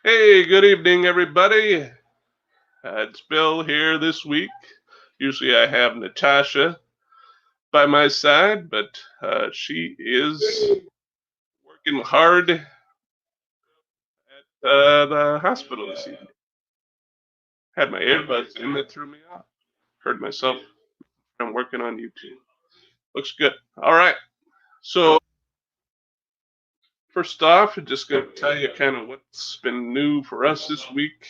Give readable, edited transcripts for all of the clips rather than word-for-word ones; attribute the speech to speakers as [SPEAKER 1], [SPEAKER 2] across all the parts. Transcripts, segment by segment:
[SPEAKER 1] Hey, good evening, everybody. It's Bill here this week. Usually I have Natasha by my side, but she is working hard at the hospital this evening. Had my earbuds in that threw me off. Heard myself. I'm working on YouTube. Looks good. All right. So, first off, I'm just going to tell you kind of what's been new for us this week.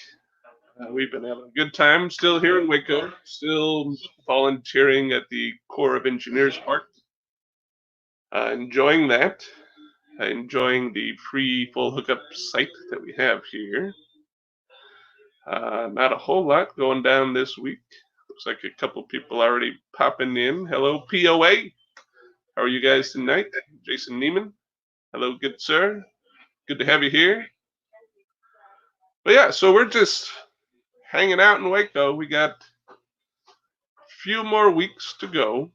[SPEAKER 1] We've been having a good time still here in Waco, still volunteering at the Corps of Engineers Park. Enjoying that, enjoying the free full hookup site that we have here. Not a whole lot going down this week. Looks like a couple people already popping in. Hello, POA. How are you guys tonight? Jason Neiman. Hello, good sir. Good to have you here. But yeah, so we're just hanging out in Waco. We got a few more weeks to go.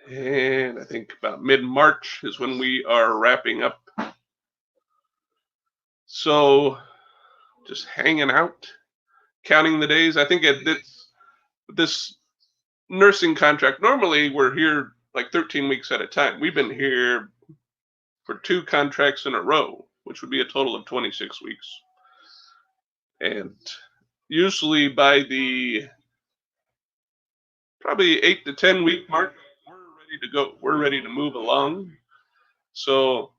[SPEAKER 1] And I think about mid-March is when we are wrapping up. So just hanging out, counting the days. I think at this nursing contract, normally we're here like 13 weeks at a time. We've been here for two contracts in a row, which would be a total of 26 weeks. And usually by the probably 8 to 10 week mark, we're ready to go. We're ready to move along. So,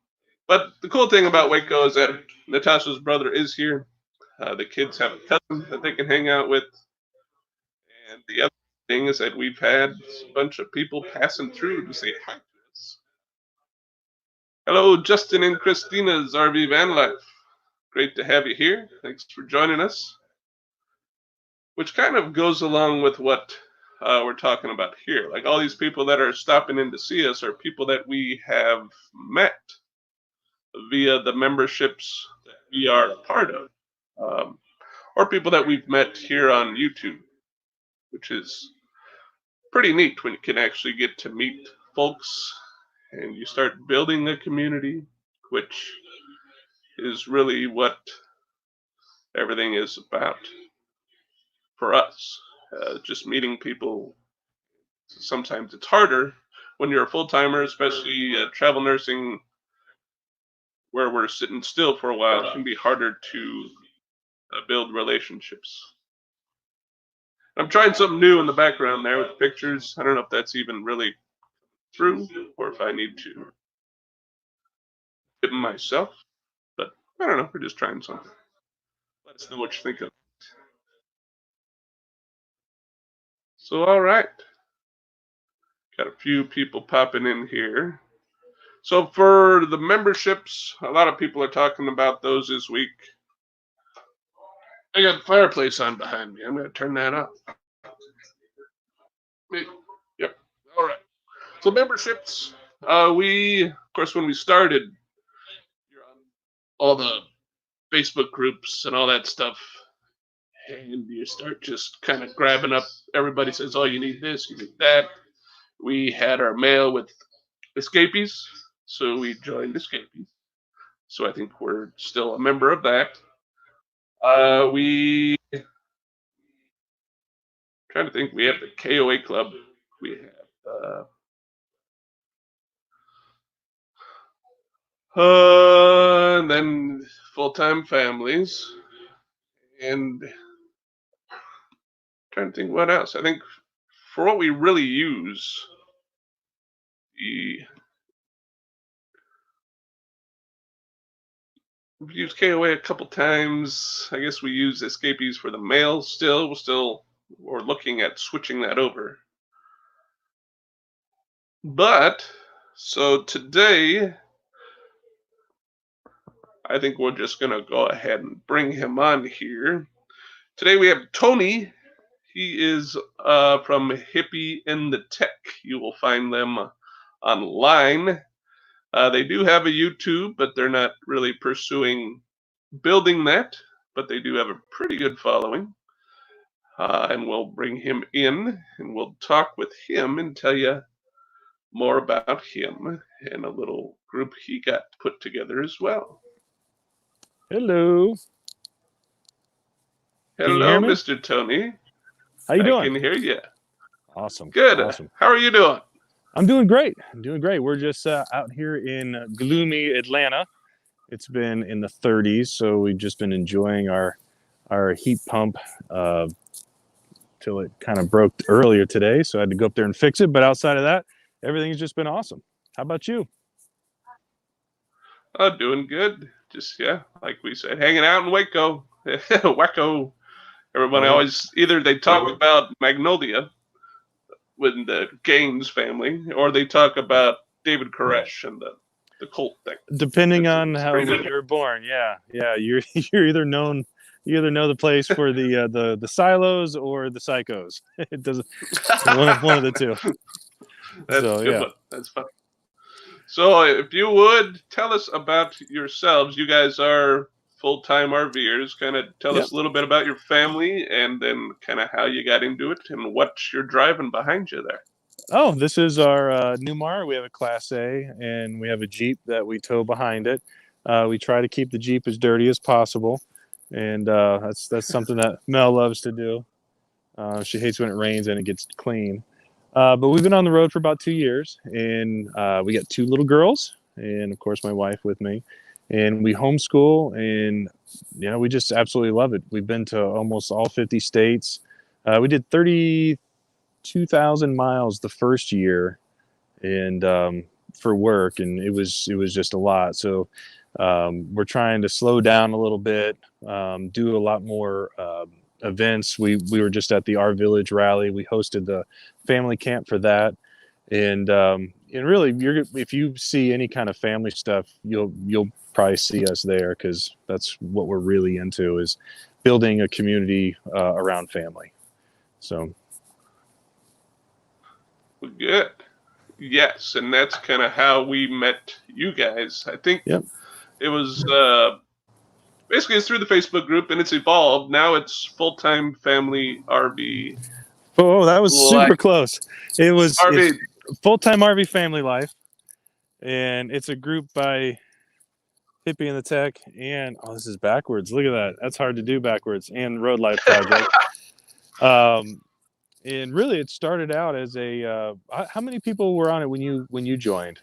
[SPEAKER 1] but the cool thing about Waco is that Natasha's brother is here. The kids have a cousin that they can hang out with. And the other thing is that we've had a bunch of people passing through to say hi to us. Hello, Justin and Christina's RV Van Life. Great to have you here. Thanks for joining us. Which kind of goes along with what we're talking about here. Like all these people that are stopping in to see us are people that we have met via the memberships that we are a part of, um, or people that we've met here on YouTube, which is pretty neat when you can actually get to meet folks and you start building a community, which is really what everything is about for us. Just meeting people. Sometimes it's harder when you're a full timer, especially travel nursing, where we're sitting still for a while. It can be harder to build relationships. I'm trying something new in the background there with pictures. I don't know if that's even really through or if I need to film myself, but I don't know. We're just trying something. Let us know what you think of. So, all right. Got a few people popping in here. So, for the memberships, a lot of people are talking about those this week. I got the fireplace on behind me. I'm going to turn that off. Yep. All right. So, memberships. Of course, when we started, you're on all the Facebook groups and all that stuff. And you start just kind of grabbing up. Everybody says, oh, you need this, you need that. We had our mail with escapees, so we joined escapees. So I think we're still a member of that. We trying to think. We have the KOA club. We have and then full-time families, and trying to think what else. I think for what we really use, the we've used KOA a couple times. I guess we use escapees for the mail still. We're looking at switching that over. But so today, I think we're just gonna go ahead and bring him on here. Today we have Tony. He is from Hippie the Tech. You will find them online. They do have a YouTube, but they're not really pursuing building that. But they do have a pretty good following. And we'll bring him in and we'll talk with him and tell you more about him and a little group he got put together as well.
[SPEAKER 2] Hello. Can you hear
[SPEAKER 1] Hello,
[SPEAKER 2] me?
[SPEAKER 1] Mr. Tony.
[SPEAKER 2] How you
[SPEAKER 1] I
[SPEAKER 2] doing?
[SPEAKER 1] can hear you.
[SPEAKER 2] Awesome.
[SPEAKER 1] Good.
[SPEAKER 2] Awesome.
[SPEAKER 1] How are you doing?
[SPEAKER 2] I'm doing great. I'm doing great. We're just out here in gloomy Atlanta. It's been in the 30s, so we've just been enjoying our heat pump uh, till it kind of broke earlier today. So I had to go up there and fix it. But outside of that, everything's just been awesome. How about you?
[SPEAKER 1] Oh, doing good. Just, yeah, like we said, hanging out in Waco. Waco. Everybody
[SPEAKER 2] Oh,
[SPEAKER 1] always, either they talk about Magnolia with the Gaines family, or they talk about David Koresh and the cult thing.
[SPEAKER 2] depending
[SPEAKER 1] It's,
[SPEAKER 2] on
[SPEAKER 1] it's
[SPEAKER 2] how
[SPEAKER 1] pretty
[SPEAKER 2] when
[SPEAKER 1] good.
[SPEAKER 2] you were born. Yeah, yeah. You're either known. You either know the place for the silos or the psychos. It doesn't. One of the two.
[SPEAKER 1] That's a
[SPEAKER 2] So
[SPEAKER 1] good
[SPEAKER 2] yeah,
[SPEAKER 1] one. That's fun. So, if you would tell us about yourselves, you guys are full-time RVers. Kind of tell
[SPEAKER 2] yep.
[SPEAKER 1] us a little bit about your family, and then kind of how you got into it, and what you're driving behind you there.
[SPEAKER 2] Oh, this is our Newmar. We have a Class A, and we have a Jeep that we tow behind it. We try to keep the Jeep as dirty as possible, and that's something that Mel loves to do. She hates when it rains and it gets clean. But we've been on the road for about 2 years, and we got two little girls, and of course my wife with me, and we homeschool, and we just absolutely love it. We've been to almost all 50 states. We did 32,000 miles the first year, and for work, and it was just a lot. So we're trying to slow down a little bit, do a lot more events. We were just at the Our Village rally. We hosted the family camp for that, and really, if you see any kind of family stuff, you'll probably see us there, because that's what we're really into, is building a community around family. So
[SPEAKER 1] Good. Yes, and that's kind of how we met you guys. I think
[SPEAKER 2] yep.
[SPEAKER 1] it was basically it's through the Facebook group, and it's evolved. Now it's full-time family RV
[SPEAKER 2] Oh, that was
[SPEAKER 1] life.
[SPEAKER 2] super close. It's
[SPEAKER 1] RV.
[SPEAKER 2] full-time RV family life, and it's a group by Hippie the Tech, and oh, this is backwards. Look at that. That's hard to do backwards. And Road Life Project. Um, and really, it started out as a. How many people were on it when you joined?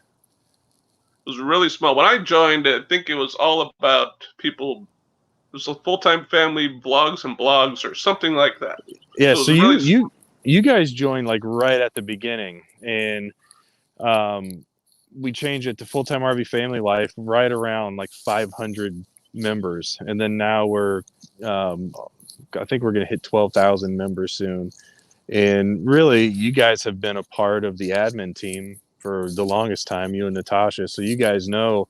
[SPEAKER 1] Was really small. When I joined, I think it was all about people. It was a full-time family vlogs and blogs or something like that.
[SPEAKER 2] Yeah.
[SPEAKER 1] So it
[SPEAKER 2] So
[SPEAKER 1] was
[SPEAKER 2] you
[SPEAKER 1] really
[SPEAKER 2] you you guys joined like right at the beginning, and um, we changed it to full time RV family life right around like 500 members, and then now um, I think we're going to hit 12,000 members soon. And really, you guys have been a part of the admin team for the longest time, you and Natasha. So you guys know,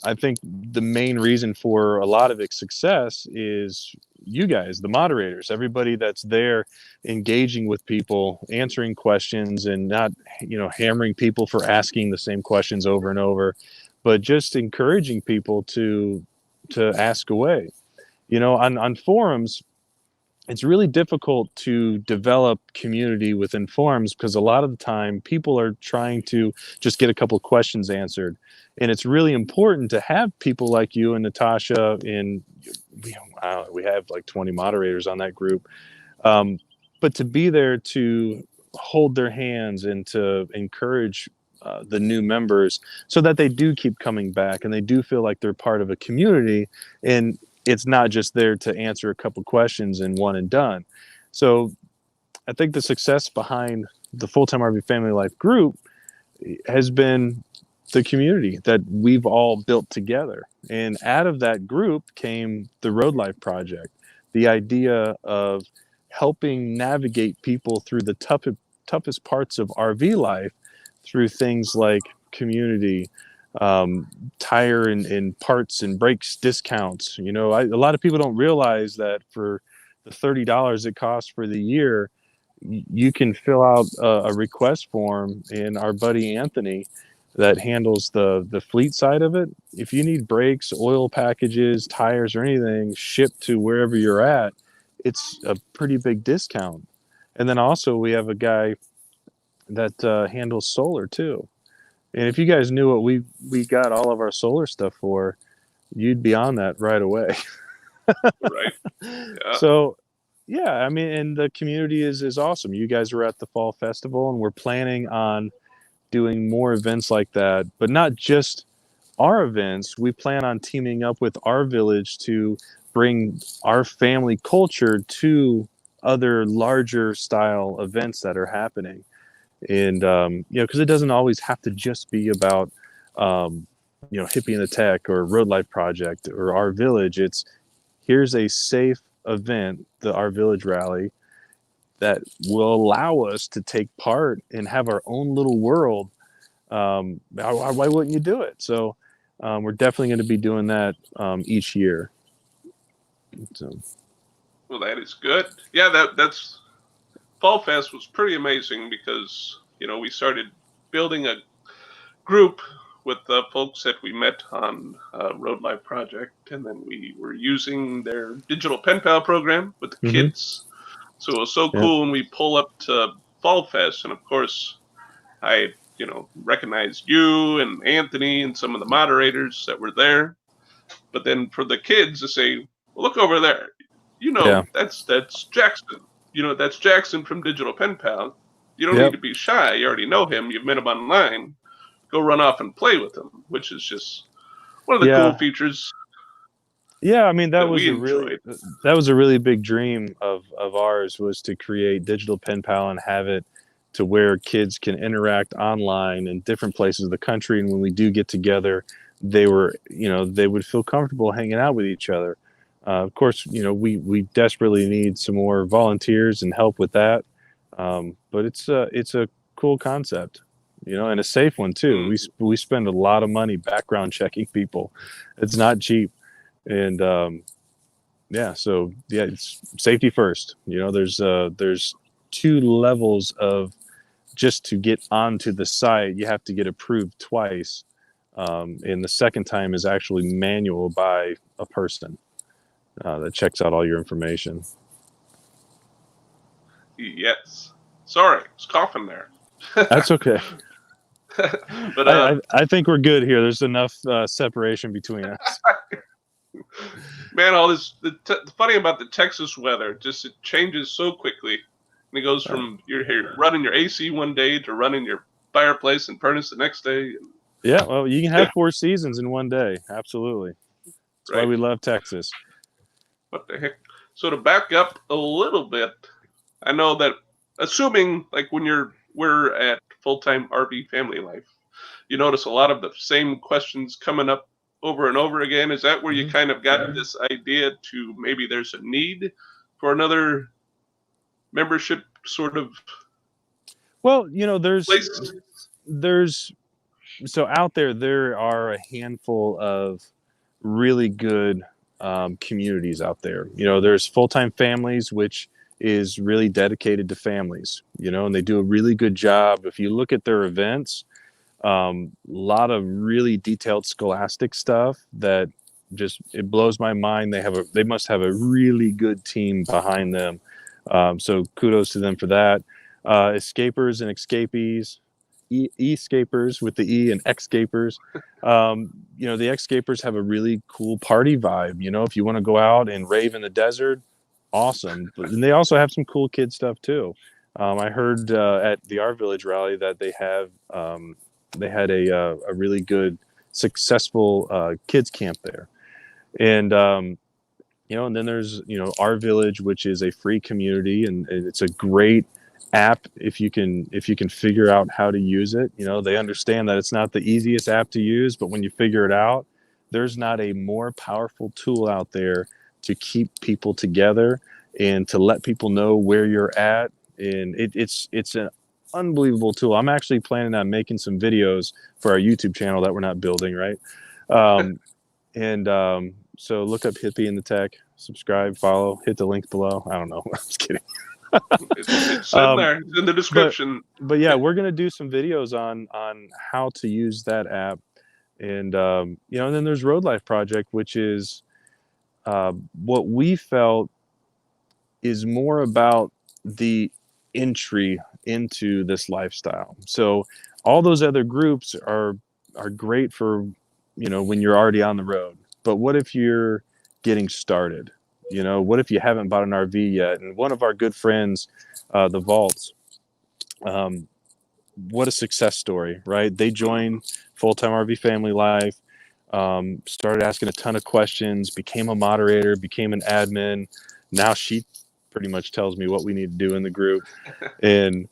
[SPEAKER 2] I think the main reason for a lot of its success is you guys, the moderators, everybody that's there engaging with people, answering questions, and not, hammering people for asking the same questions over and over, but just encouraging people to ask away. On forums, it's really difficult to develop community within forums, because a lot of the time people are trying to just get a couple of questions answered, and it's really important to have people like you and Natasha, and we have like 20 moderators on that group, um, but to be there to hold their hands and to encourage the new members, so that they do keep coming back and they do feel like they're part of a community, and it's not just there to answer a couple questions and one and done. So I think the success behind the Full-Time RV Family Life group has been the community that we've all built together. And out of that group came the Road Life Project, the idea of helping navigate people through the toughest parts of RV life, through things like community, um, tire and parts and brakes discounts. A lot of people don't realize that for the $30 it costs for the year, you can fill out a request form, and our buddy Anthony, that handles the fleet side of it, if you need brakes, oil packages, tires, or anything shipped to wherever you're at, it's a pretty big discount. And then also we have a guy that handles solar too. And if you guys knew what we got all of our solar stuff for, you'd be on that right away.
[SPEAKER 1] Right. Yeah.
[SPEAKER 2] So yeah, I mean, and the community is awesome. You guys were at the fall festival, and we're planning on doing more events like that, but not just our events. We plan on teaming up with our village to bring our family culture to other larger style events that are happening. And because it doesn't always have to just be about Hippie and the Tech or Road Life Project or our village. It's here's a safe event, the Our Village Rally, that will allow us to take part and have our own little world. Why wouldn't you do it? So we're definitely going to be doing that each year. So
[SPEAKER 1] Well, that is good. Yeah, that's Fall Fest was pretty amazing because we started building a group with the folks that we met on Road Life Project, and then we were using their digital pen pal program with the
[SPEAKER 2] mm-hmm.
[SPEAKER 1] kids. So it was so
[SPEAKER 2] Yeah.
[SPEAKER 1] cool when we pull up to Fall Fest, and of course, I recognized you and Anthony and some of the moderators that were there. But then for the kids to say, well, "Look over there,"
[SPEAKER 2] Yeah.
[SPEAKER 1] that's Jackson. That's Jackson from Digital Pen Pal. You don't need
[SPEAKER 2] Yep.
[SPEAKER 1] to be shy. You already know him. You've met him online. Go run off and play with him, which is just one of the cool
[SPEAKER 2] Yeah.
[SPEAKER 1] features
[SPEAKER 2] Yeah, I mean
[SPEAKER 1] that we enjoyed.
[SPEAKER 2] that was a really big dream of ours, was to create digital pen pal and have it to where kids can interact online in different places of the country, and when we do get together, they would feel comfortable hanging out with each other. Of course, we desperately need some more volunteers and help with that, but it's a cool concept, and a safe one too. We spend a lot of money background checking people. It's not cheap. And it's safety first. There's two levels of, just to get onto the site you have to get approved twice, and the second time is actually manual by a person that checks out all your information.
[SPEAKER 1] Yes. Sorry, I was coughing there.
[SPEAKER 2] That's okay.
[SPEAKER 1] But
[SPEAKER 2] I think we're good here. There's enough separation between us.
[SPEAKER 1] Man, all this the funny about the Texas weather, just it changes so quickly. And it goes from you're here running your AC one day to running your fireplace and furnace the next day.
[SPEAKER 2] Yeah, well, you can have 4 seasons in one day. Absolutely. That's why we love Texas.
[SPEAKER 1] What the heck? So to back up a little bit, I know that assuming like when we're at Fulltime RV Family Life, you notice a lot of the same questions coming up over and over again. Is that where you kind of got this idea to maybe there's a need for another membership sort of?
[SPEAKER 2] Well, there's so out there are a handful of really good communities out there. There's Fulltime Families, which is really dedicated to families, and they do a really good job. If you look at their events, a lot of really detailed scholastic stuff that it blows my mind. They must have a really good team behind them. So kudos to them for that. Escapers and Escapees, Escapers with the E, and Escapers. The Escapers have a really cool party vibe. If you want to go out and rave in the desert, awesome. And they also have some cool kid stuff too. I heard at the Our Village rally that they had a really good, successful kids camp there. And and then there's Our Village, which is a free community, and it's a great app if you can figure out how to use it. They understand that it's not the easiest app to use, but when you figure it out, there's not a more powerful tool out there to keep people together and to let people know where you're at. And it's an unbelievable tool. I'm actually planning on making some videos for our YouTube channel that we're not building, right? So look up Hippie the Tech, subscribe, follow, hit the link below. I don't know. I'm just kidding.
[SPEAKER 1] It's in there. It's in the description.
[SPEAKER 2] But yeah, we're gonna do some videos on how to use that app, and and then there's Road Life Project, which is what we felt is more about the entry into this lifestyle. So all those other groups are great for when you're already on the road. but what if you're getting started? You know, what if you haven't bought an RV yet? And one of our good friends, the Vaults, um, what a success story, right? They joined Full-Time RV Family Life, started asking a ton of questions, became a moderator, became an admin. Now she pretty much tells me what we need to do in the group. And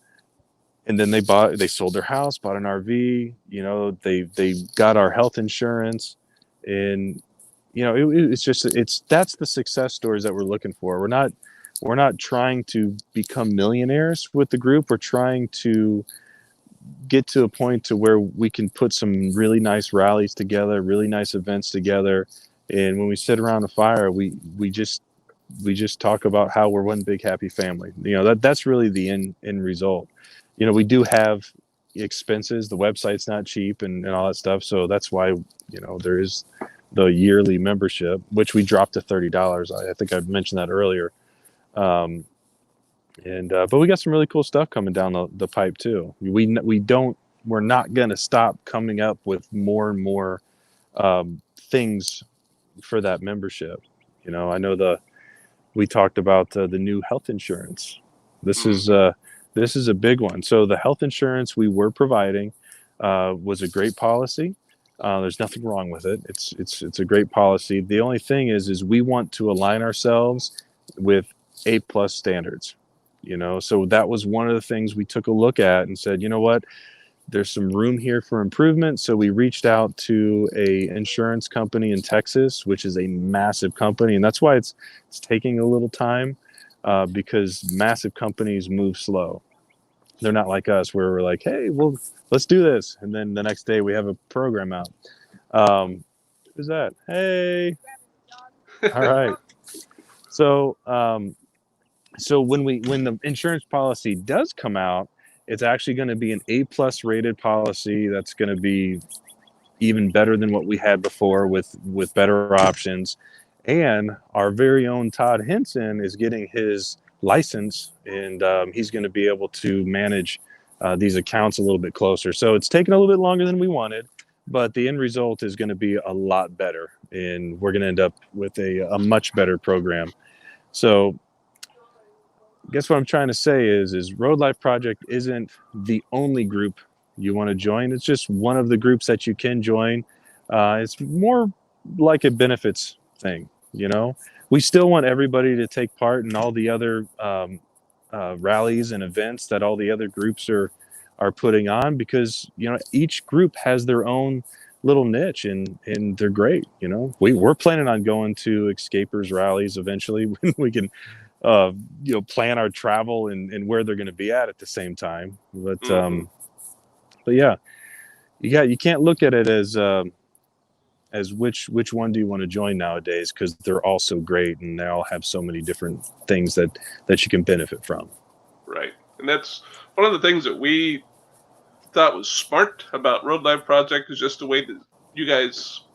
[SPEAKER 2] then they sold their house, bought an RV, you know, they got our health insurance. And you know, that's the success stories that we're looking for. We're not trying to become millionaires with the group. We're trying to get to a point to where we can put some really nice rallies together, really nice events together. And when we sit around a fire, we just talk about how we're one big happy family. You know, that's really the end result. You know, we do have expenses. The website's not cheap and all that stuff. So that's why, you know, there is the yearly membership, which we dropped to $30. I think I mentioned that earlier. But we got some really cool stuff coming down the pipe too. We're not going to stop coming up with more and more things for that membership. You know, I know we talked about the new health insurance. This is a big one. So the health insurance we were providing was a great policy. There's nothing wrong with it. It's a great policy. The only thing is we want to align ourselves with A+ standards. You know, so that was one of the things we took a look at and said, you know what, there's some room here for improvement. So we reached out to a insurance company in Texas, which is a massive company, and that's why it's taking a little time because massive companies move slow. They're not like us where we're like, hey, well, let's do this, and then the next day we have a program out. Who's that? Hey, all right. So so when the insurance policy does come out, it's actually going to be an A+ rated policy that's going to be even better than what we had before with better options. And our very own Todd Henson is getting his license, and he's going to be able to manage these accounts a little bit closer. So it's taken a little bit longer than we wanted, but the end result is going to be a lot better, and we're going to end up with a much better program. So I guess what I'm trying to say is Road Life Project isn't the only group you want to join. It's just one of the groups that you can join. It's more like a benefits thing, you know. We still want everybody to take part in all the other rallies and events that all the other groups are putting on, because you know each group has their own little niche, and they're great. You know, we're planning on going to escapers rallies eventually when we can you know, plan our travel and where they're going to be at the same time. But yeah, you can't look at it as which one do you want to join nowadays, because they're all so great and they all have so many different things that you can benefit from.
[SPEAKER 1] Right, and that's one of the things that we thought was smart about Road Life Project, is just the way that you guys,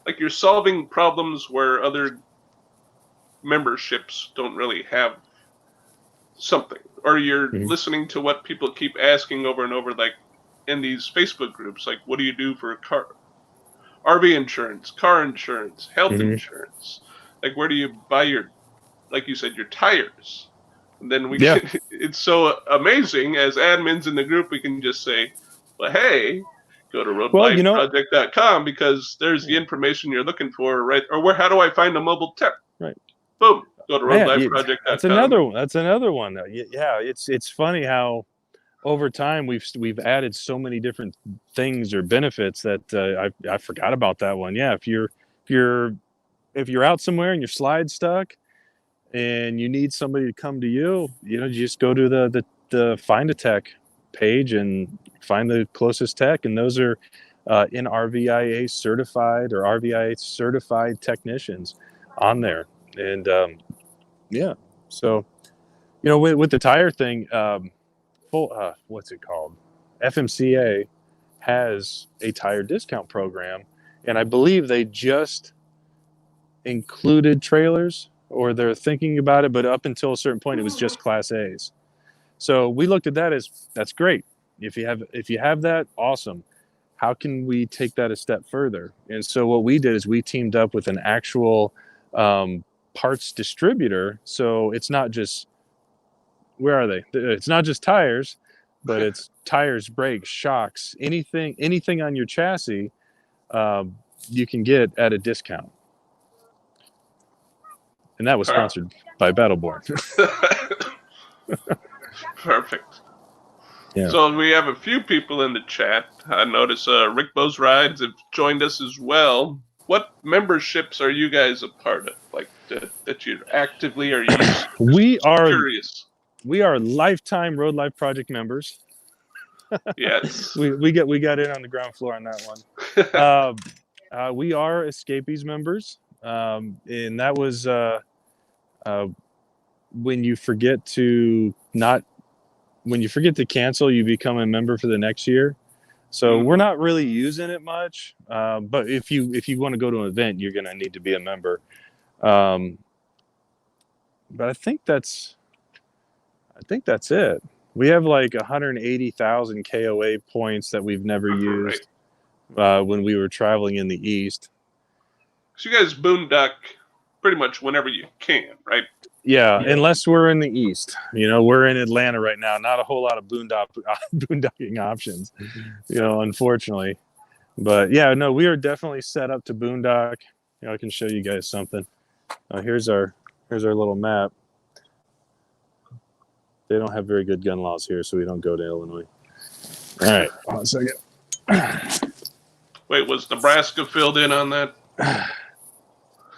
[SPEAKER 1] like, you're solving problems where other memberships don't really have something, or you're listening to what people keep asking over and over, like in these Facebook groups, like, what do you do for RV insurance, car insurance, health insurance? Like, where do you buy your, like you said, your tires? And then it's so amazing as admins in the group, we can just say, well, hey, go to roadlifeproject.com because there's the information you're looking for, right? Or how do I find a mobile tech?
[SPEAKER 2] Right.
[SPEAKER 1] Boom. Go to roadlifeproject.com.
[SPEAKER 2] That's another one. Yeah, it's funny how over time we've added so many different things or benefits that I forgot about that one. Yeah, if you're out somewhere and your slide's stuck and you need somebody to come to you, you know, you just go to the Find a Tech page and find the closest tech, and those are in RVIA certified or RVIA certified technicians on there. And yeah, so you know, with the tire thing, what's it called? FMCA has a tire discount program, and I believe they just included trailers, or they're thinking about it, but up until a certain point, it was just Class A's. So we looked at that as, that's great. If you have that, awesome. how can we take that a step further? And so what we did is we teamed up with an actual parts distributor. So it's not just, where are they? It's not just tires, but it's tires, brakes, shocks, anything on your chassis, you can get at a discount. And that was sponsored by Battleborn.
[SPEAKER 1] Perfect.
[SPEAKER 2] Yeah.
[SPEAKER 1] So we have a few people in the chat. I notice Rick Bo's Rides have joined us as well. What memberships are you guys a part of? Like that you actively are using?
[SPEAKER 2] We are
[SPEAKER 1] curious.
[SPEAKER 2] We are lifetime Road Life Project members.
[SPEAKER 1] Yes.
[SPEAKER 2] we got in on the ground floor on that one. We are Escapees members, and that was when you forget to cancel, you become a member for the next year. So we're not really using it much, but if you want to go to an event, you're gonna need to be a member. But I think that's it. We have like 180,000 KOA points that we've never used when we were traveling in the East.
[SPEAKER 1] So you guys boondock pretty much whenever you can, right?
[SPEAKER 2] Yeah, unless we're in the East. We're in Atlanta right now. Not a whole lot of boondocking options, unfortunately. But yeah, no, we are definitely set up to boondock. I can show you guys something. Here's our little map. They don't have very good gun laws here, so we don't go to Illinois. All right, 1 second.
[SPEAKER 1] Wait, was Nebraska filled in on that?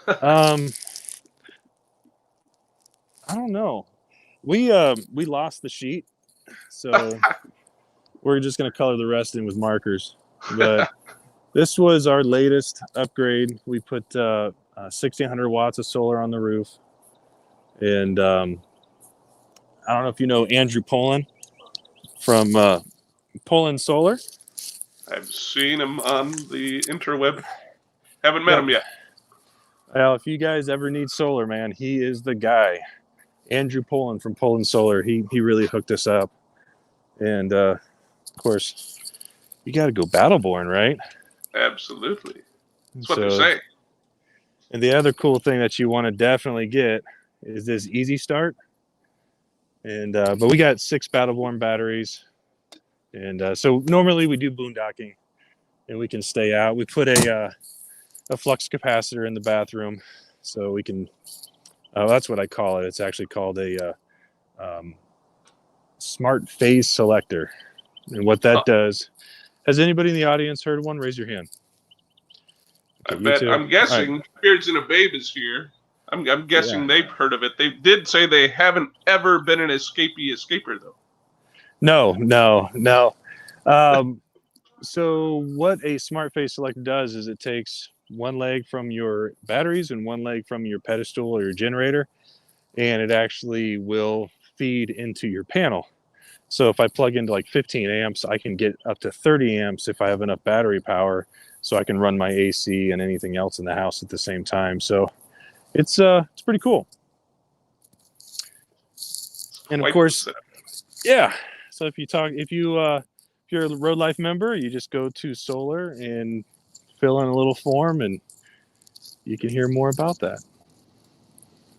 [SPEAKER 2] I don't know. We lost the sheet, so we're just gonna color the rest in with markers. But this was our latest upgrade. We put 1,600 watts of solar on the roof, and I don't know if you know Andrew Poland from Poland Solar.
[SPEAKER 1] I've seen him on the interweb. Haven't met him yet.
[SPEAKER 2] Well, if you guys ever need solar, man, he is the guy. Andrew Poland from Poland Solar. He really hooked us up. And of course, you got to go Battleborn, right?
[SPEAKER 1] Absolutely. That's what they say.
[SPEAKER 2] And the other cool thing that you want to definitely get is this Easy Start. And but we got 6 Battleborn batteries. And so normally we do boondocking and we can stay out. We put a flux capacitor in the bathroom so we can, that's what I call it. It's actually called a smart phase selector. And what that does, has anybody in the audience heard of one? Raise your hand.
[SPEAKER 1] Okay, I'm guessing right. Beards and a Babe is here. I'm guessing they've heard of it. They did say they haven't ever been an escaper though.
[SPEAKER 2] No. So what a smart phase selector does is it takes one leg from your batteries and one leg from your pedestal or your generator, and it actually will feed into your panel. So if I plug into like 15 amps, I can get up to 30 amps if I have enough battery power, so I can run my AC and anything else in the house at the same time. So it's pretty cool. And of course, yeah. So if you're a Road Life member, you just go to Solar and fill in a little form, and you can hear more about that.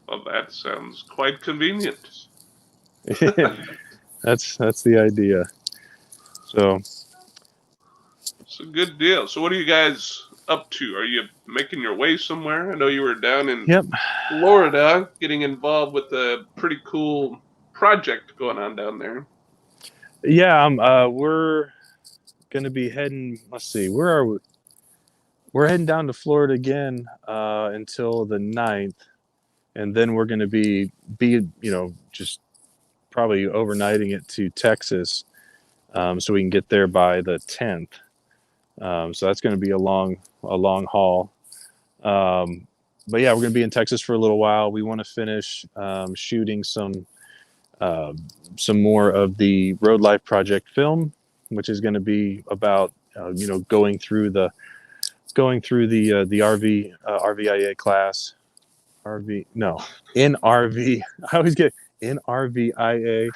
[SPEAKER 1] Well, that sounds quite convenient.
[SPEAKER 2] That's the idea. So
[SPEAKER 1] it's a good deal. So what are you guys up to? Are you making your way somewhere? I know you were down in Florida getting involved with a pretty cool project going on down there.
[SPEAKER 2] Yeah, we're going to be heading, let's see, where are we? We're heading down to Florida again until the 9th. And then we're going to be just probably overnighting it to Texas so we can get there by the 10th. So that's going to be a long haul. But yeah, we're going to be in Texas for a little while. We want to finish shooting some more of the Road Life Project film, which is going to be about going through the RV RVIA class. NRV. I always get NRVIA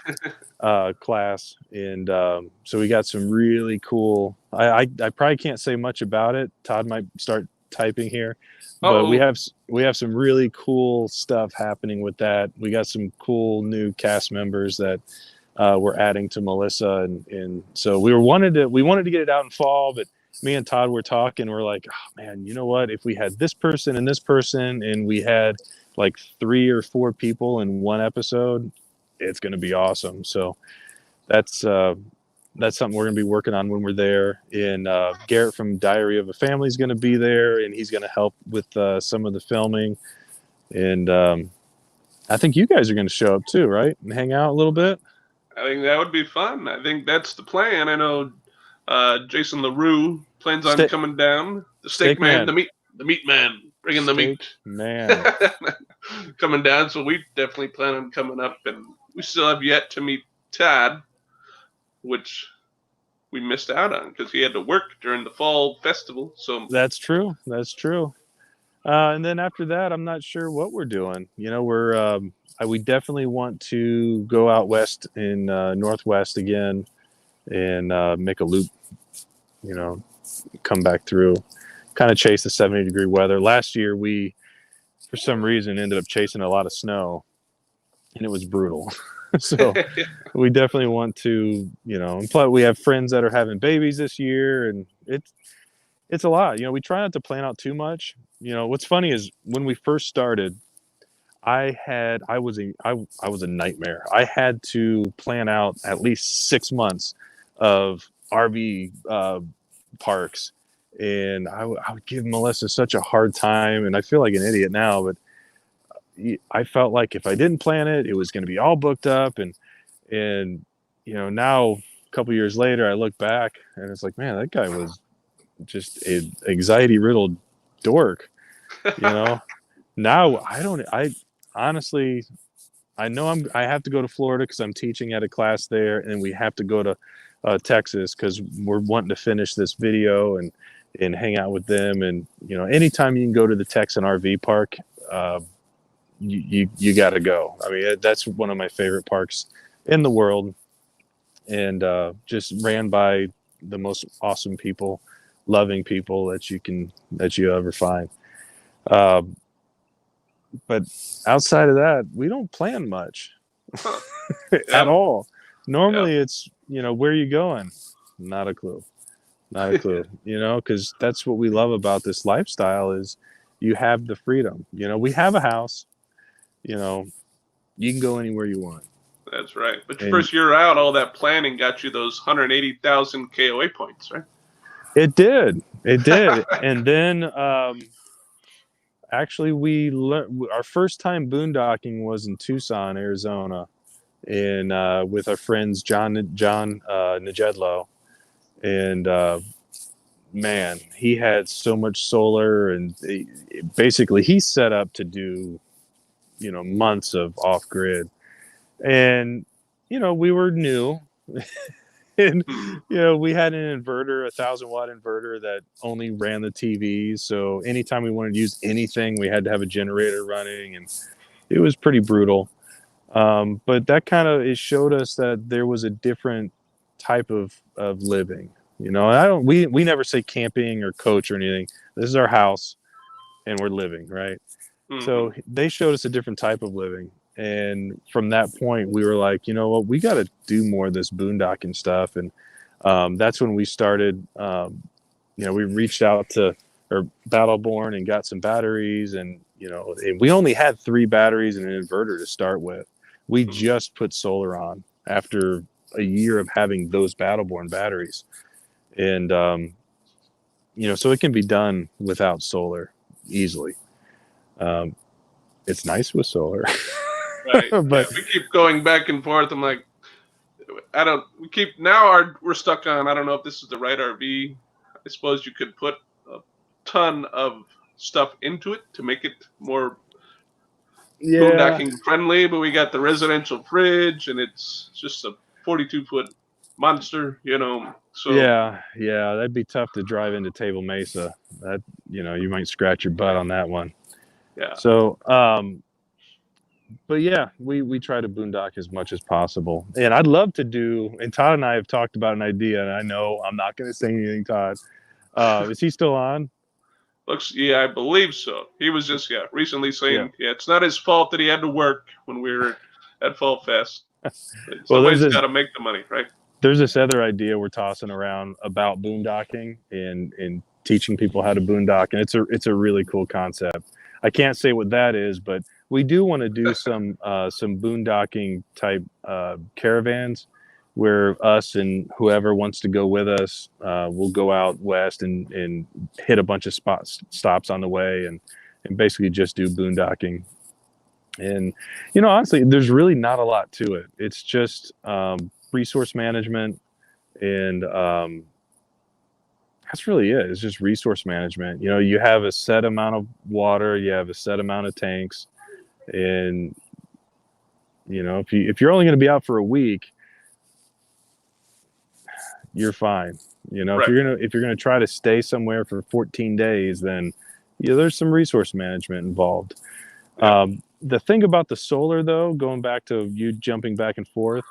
[SPEAKER 2] class, and so we got some really cool I probably can't say much about it. Todd might start typing here, but
[SPEAKER 1] Oh,
[SPEAKER 2] we have some really cool stuff happening with that. We got some cool new cast members that we're adding to Melissa, and so we wanted to get it out in fall, but me and Todd were talking. We're like, oh man, you know what? If we had this person and this person, and we had like 3 or 4 people in one episode, it's going to be awesome. So that's something we're going to be working on when we're there. And Garrett from Diary of a Family is going to be there, and he's going to help with some of the filming. And I think you guys are going to show up too, right? And hang out a little bit.
[SPEAKER 1] I think that would be fun. I think that's the plan. I know Jason LaRue plans on coming down. The steak man, the meat man, bringing the meat.
[SPEAKER 2] Man.
[SPEAKER 1] Coming down, so we definitely plan on coming up. And we still have yet to meet Todd, which we missed out on because he had to work during the fall festival. So
[SPEAKER 2] that's true. And then after that, I'm not sure what we're doing. You know, we definitely want to go out west in Northwest again and make a loop, you know, come back through, kind of chase the 70-degree weather. Last year, we, for some reason, ended up chasing a lot of snow, and it was brutal. So we definitely want to, you know, and plus we have friends that are having babies this year, and it's a lot. You know, we try not to plan out too much. You know, what's funny is when we first started, I was a nightmare. I had to plan out at least 6 months of RV parks, and I would give Melissa such a hard time, and I feel like an idiot now, but I felt like if I didn't plan it, it was going to be all booked up, and you know, now a couple years later, I look back and it's like, man, that guy was just an anxiety riddled dork, you know. Now I honestly, I know I have to go to Florida because I'm teaching at a class there, and we have to go to Texas because we're wanting to finish this video and hang out with them. And you know, anytime you can go to the Texan RV park, you got to go. I mean, that's one of my favorite parks in the world, and just ran by the most awesome people, loving people that you ever find. But outside of that, we don't plan much at all. Normally it's, you know, where are you going? Not a clue. You know, because that's what we love about this lifestyle is you have the freedom. You know, we have a house, you know, you can go anywhere you want.
[SPEAKER 1] That's right. But your first year out, all that planning got you those 180,000 KOA points, right?
[SPEAKER 2] It did. And then actually our first time boondocking was in Tucson, Arizona, and with our friends John Najedlow, and man, he had so much solar, and basically he's set up to do, you know, months of off grid, and you know, we were new. And you know, we had an inverter, 1,000-watt inverter that only ran the TVs. So anytime we wanted to use anything, we had to have a generator running, and it was pretty brutal. But that kind of it showed us that there was a different type of living. You know, we never say camping or coach or anything. This is our house, and we're living, right? Mm-hmm. So they showed us a different type of living. And from that point, we were like, you know what, we got to do more of this boondocking stuff. And that's when we started, you know, we reached out to Battleborn and got some batteries. And, you know, and we only had 3 batteries and an inverter to start with. We just put solar on after a year of having those Battleborn batteries. And, you know, so it can be done without solar easily. It's nice with solar.
[SPEAKER 1] Right. But we keep going back and forth. I'm like, we're stuck on, I don't know if this is the right RV. I suppose you could put a ton of stuff into it to make it more boondocking friendly, but we got the residential fridge, and it's just a 42-foot monster, you know. So
[SPEAKER 2] yeah, that'd be tough to drive into Table Mesa. That, you know, you might scratch your butt on that one.
[SPEAKER 1] Yeah.
[SPEAKER 2] So, but yeah, we try to boondock as much as possible. And I'd love to do, and Todd and I have talked about an idea, and I know I'm not going to say anything, Todd. Is he still on?
[SPEAKER 1] Yeah, I believe so. He was just recently
[SPEAKER 2] Yeah.
[SPEAKER 1] saying it's not his fault that he had to work when we were at Fall Fest.
[SPEAKER 2] Well,
[SPEAKER 1] Somebody's got to make the money, right?
[SPEAKER 2] there's this other idea we're tossing around about boondocking and teaching people how to boondock, and it's a really cool concept. I can't say what that is, but we do want to do some boondocking type caravans where us and whoever wants to go with us will go out west and hit a bunch of stops on the way and basically just do boondocking. And honestly, there's really not a lot to it. It's just resource management, and that's really it. It's just resource management. You have a set amount of water, you have a set amount of tanks, and if you're only going to be out for a week, you're fine.
[SPEAKER 1] Right.
[SPEAKER 2] If you're gonna try to stay somewhere for 14 days, then there's some resource management involved.
[SPEAKER 1] Yeah.
[SPEAKER 2] The thing about the solar, though, going back to you jumping back and forth,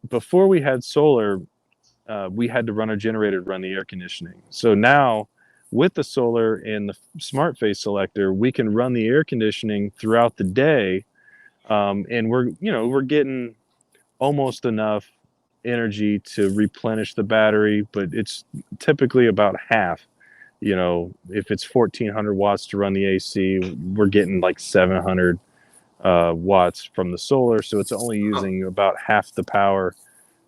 [SPEAKER 2] before we had solar, we had to run our generator to run the air conditioning. So now, with the solar and the smart face selector, we can run the air conditioning throughout the day, and we're getting almost enough energy to replenish the battery, but it's typically about half. If it's 1400 watts to run the AC, we're getting like 700 watts from the solar, so it's only using about half the power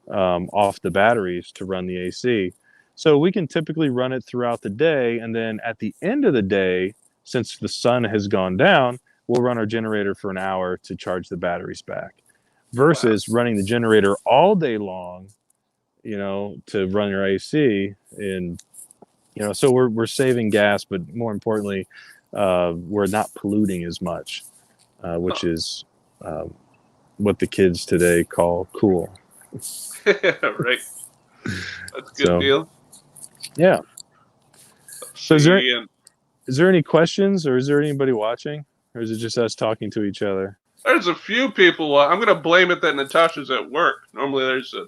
[SPEAKER 2] off the batteries to run the AC. So we can typically run it throughout the day, and then at the end of the day, since the sun has gone down, we'll run our generator for an hour to charge the batteries back. Versus running the generator all day long, to run your AC, and so we're saving gas, but more importantly, we're not polluting as much, which is what the kids today call cool.
[SPEAKER 1] Right. That's a good deal.
[SPEAKER 2] Yeah. So
[SPEAKER 1] is
[SPEAKER 2] there any questions, or is there anybody watching, or is it just us talking to each other?
[SPEAKER 1] There's a few people. I'm going to blame it that Natasha's at work. Normally there's a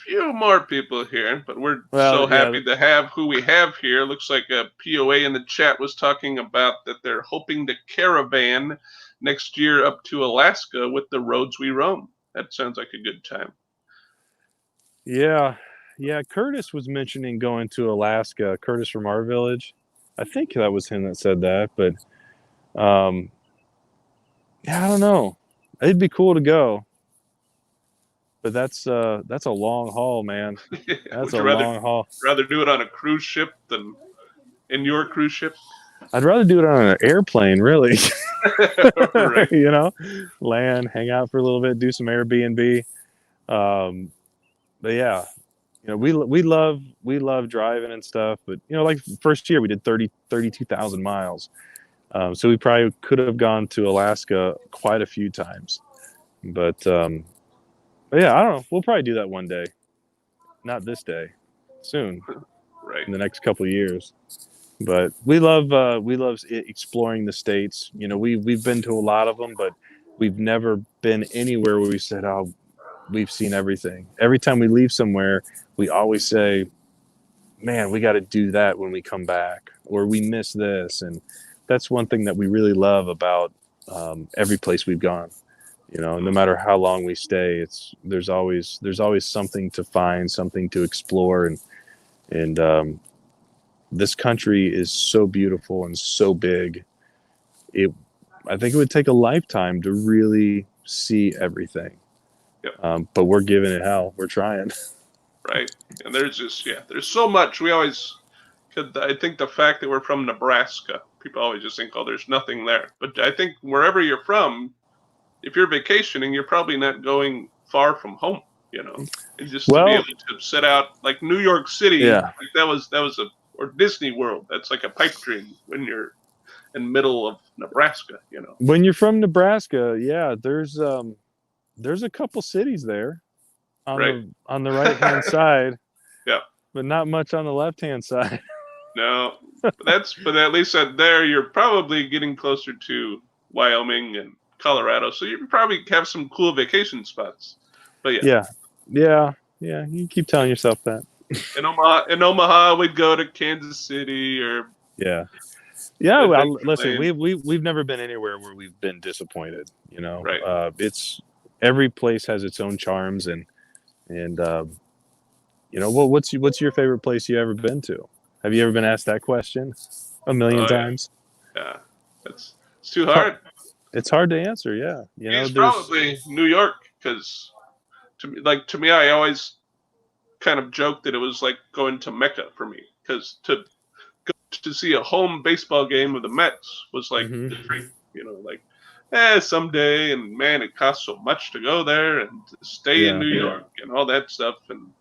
[SPEAKER 1] few more people here, but we're so happy to have who we have here. Looks like a POA in the chat was talking about that they're hoping to caravan next year up to Alaska with the roads we roam. That sounds like a good time.
[SPEAKER 2] Yeah. Curtis was mentioning going to Alaska. Curtis from our village. I think that was him that said that, but yeah, I don't know. It'd be cool to go, but that's a long haul, man. That's a long haul.
[SPEAKER 1] Rather do it on a cruise ship than in your cruise ship?
[SPEAKER 2] I'd rather do it on an airplane, really.
[SPEAKER 1] Right.
[SPEAKER 2] Land, hang out for a little bit, do some Airbnb. But yeah, we love driving and stuff. But like first year we did 32,000 miles. So we probably could have gone to Alaska quite a few times. But yeah, I don't know. We'll probably do that one day. Not this day. Soon.
[SPEAKER 1] Right.
[SPEAKER 2] In the next couple of years. But we love exploring the states. We've been to a lot of them, but we've never been anywhere where we said, "Oh, we've seen everything." Every time we leave somewhere, we always say, "Man, we got to do that when we come back," or "We miss this." And that's one thing that we really love about every place we've gone. No matter how long we stay, there's always something to find, something to explore, and this country is so beautiful and so big. I think it would take a lifetime to really see everything.
[SPEAKER 1] Yep.
[SPEAKER 2] But we're giving it hell. We're trying.
[SPEAKER 1] Right. And there's there's so much. I think the fact that we're from Nebraska, people always just think, oh, there's nothing there. But I think wherever you're from, if you're vacationing, you're probably not going far from home, and just to be able to set out like New York City, like that was or Disney World. That's like a pipe dream when you're in the middle of Nebraska,
[SPEAKER 2] When you're from Nebraska, yeah, there's a couple cities there on the right hand side.
[SPEAKER 1] Yeah.
[SPEAKER 2] But not much on the left hand side.
[SPEAKER 1] No. But at least there you're probably getting closer to Wyoming and Colorado, so you probably have some cool vacation spots. But
[SPEAKER 2] Yeah. You keep telling yourself that.
[SPEAKER 1] in Omaha, we'd go to Kansas City or
[SPEAKER 2] Yeah.
[SPEAKER 1] Adventure
[SPEAKER 2] Listen,
[SPEAKER 1] Lane.
[SPEAKER 2] we've never been anywhere where we've been disappointed.
[SPEAKER 1] Right.
[SPEAKER 2] It's every place has its own charms, and what's your favorite place you ever been to? Have you ever been asked that question a million
[SPEAKER 1] Oh
[SPEAKER 2] times?
[SPEAKER 1] yeah. It's too
[SPEAKER 2] It's hard.
[SPEAKER 1] hard.
[SPEAKER 2] It's hard to answer. Yeah,
[SPEAKER 1] It's
[SPEAKER 2] there's
[SPEAKER 1] probably New York because to me, I always kind of joked that it was like going to Mecca for me because to see a home baseball game of the Mets was like
[SPEAKER 2] hmm
[SPEAKER 1] the dream. Like someday, and man, it costs so much to go there and to stay in
[SPEAKER 2] yeah.
[SPEAKER 1] New York and all that stuff. And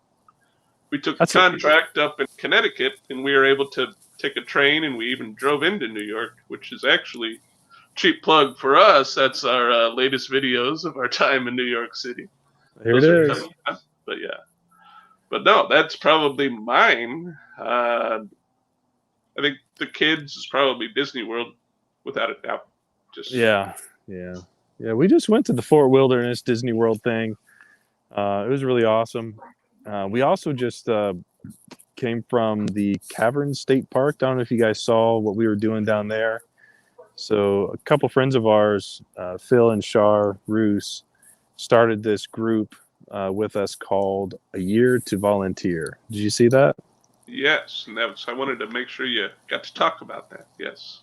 [SPEAKER 1] we took a
[SPEAKER 2] That's a
[SPEAKER 1] contract up in Connecticut, and we were able to take a train, and we even drove into New York, which is actually cheap plug for us. That's our latest videos of our time in New York City.
[SPEAKER 2] Here it
[SPEAKER 1] Those are
[SPEAKER 2] is.
[SPEAKER 1] coming up, but yeah. But no, that's probably mine. I think the kids is probably Disney World, without a doubt. Just
[SPEAKER 2] Yeah. We just went to the Fort Wilderness Disney World thing. It was really awesome. We also just came from the Cavern State Park. I don't know if you guys saw what we were doing down there. So a couple friends of ours, Phil and Shar Roos, started this group with us called A Year to Volunteer. Did you see that?
[SPEAKER 1] yes, and I wanted to make sure you got to talk about that. Yes,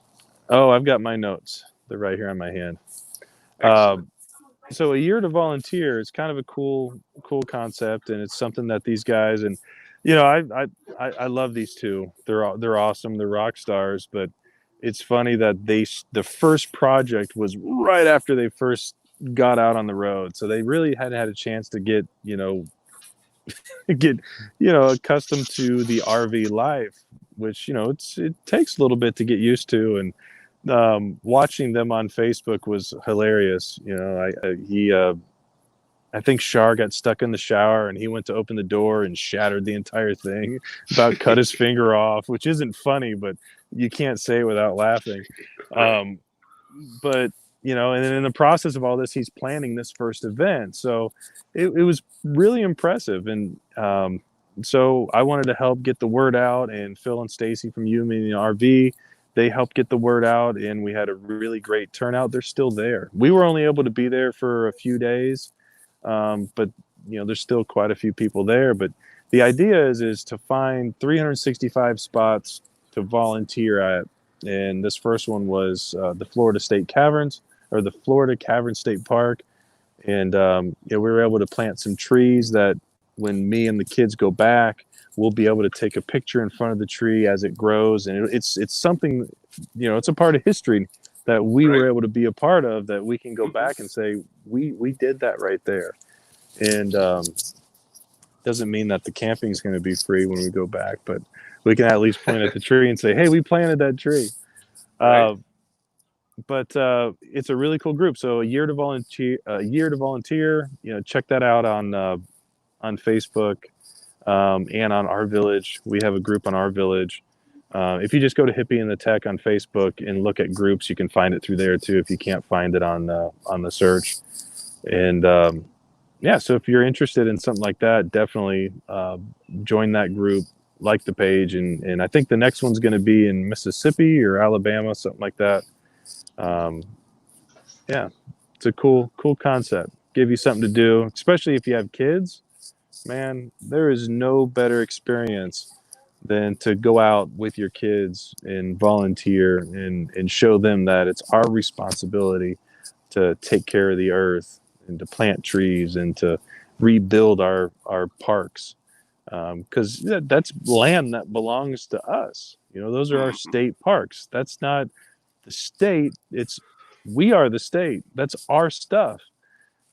[SPEAKER 2] Oh, I've got my notes. They're right here on my hand.
[SPEAKER 1] excellent.
[SPEAKER 2] So A Year to Volunteer is kind of a cool concept, and it's something that these guys and I love these two. They're awesome. They're rock stars, but it's funny that the first project was right after they first got out on the road, so they really hadn't had a chance to get get accustomed to the RV life, which it takes a little bit to get used to. And watching them on Facebook was hilarious. I think Shar got stuck in the shower and he went to open the door and shattered the entire thing, about cut his finger off, which isn't funny, but you can't say it without laughing.
[SPEAKER 1] Right.
[SPEAKER 2] But and then in the process of all this, he's planning this first event. So it was really impressive. And so I wanted to help get the word out, and Phil and Stacy from Yumi and the RV, they helped get the word out, and we had a really great turnout. They're still there. We were only able to be there for a few days, but there's still quite a few people there. But the idea is to find 365 spots to volunteer at, and this first one was the Florida State Caverns, or the Florida Cavern State Park. And we were able to plant some trees that when me and the kids go back, we'll be able to take a picture in front of the tree as it grows. And it's something, it's a part of history that we
[SPEAKER 1] Right.
[SPEAKER 2] were able to be a part of, that we can go back and say, we did that right there. And doesn't mean that the camping is going to be free when we go back, but we can at least point at the tree and say, hey, we planted that tree.
[SPEAKER 1] Right.
[SPEAKER 2] But it's a really cool group. So A Year to Volunteer, check that out on Facebook, and on Our Village. We have a group on Our Village. If you just go to Hippie the Tech on Facebook and look at groups, you can find it through there too, if you can't find it on the search. And so if you're interested in something like that, definitely join that group, like the page. And I think the next one's going to be in Mississippi or Alabama, something like that. It's a cool concept. Give you something to do, especially if you have kids. Man, there is no better experience than to go out with your kids and volunteer and show them that it's our responsibility to take care of the earth and to plant trees and to rebuild our parks, because that's land that belongs to us. Those are our state parks. That's not the state. We are the state. That's our stuff.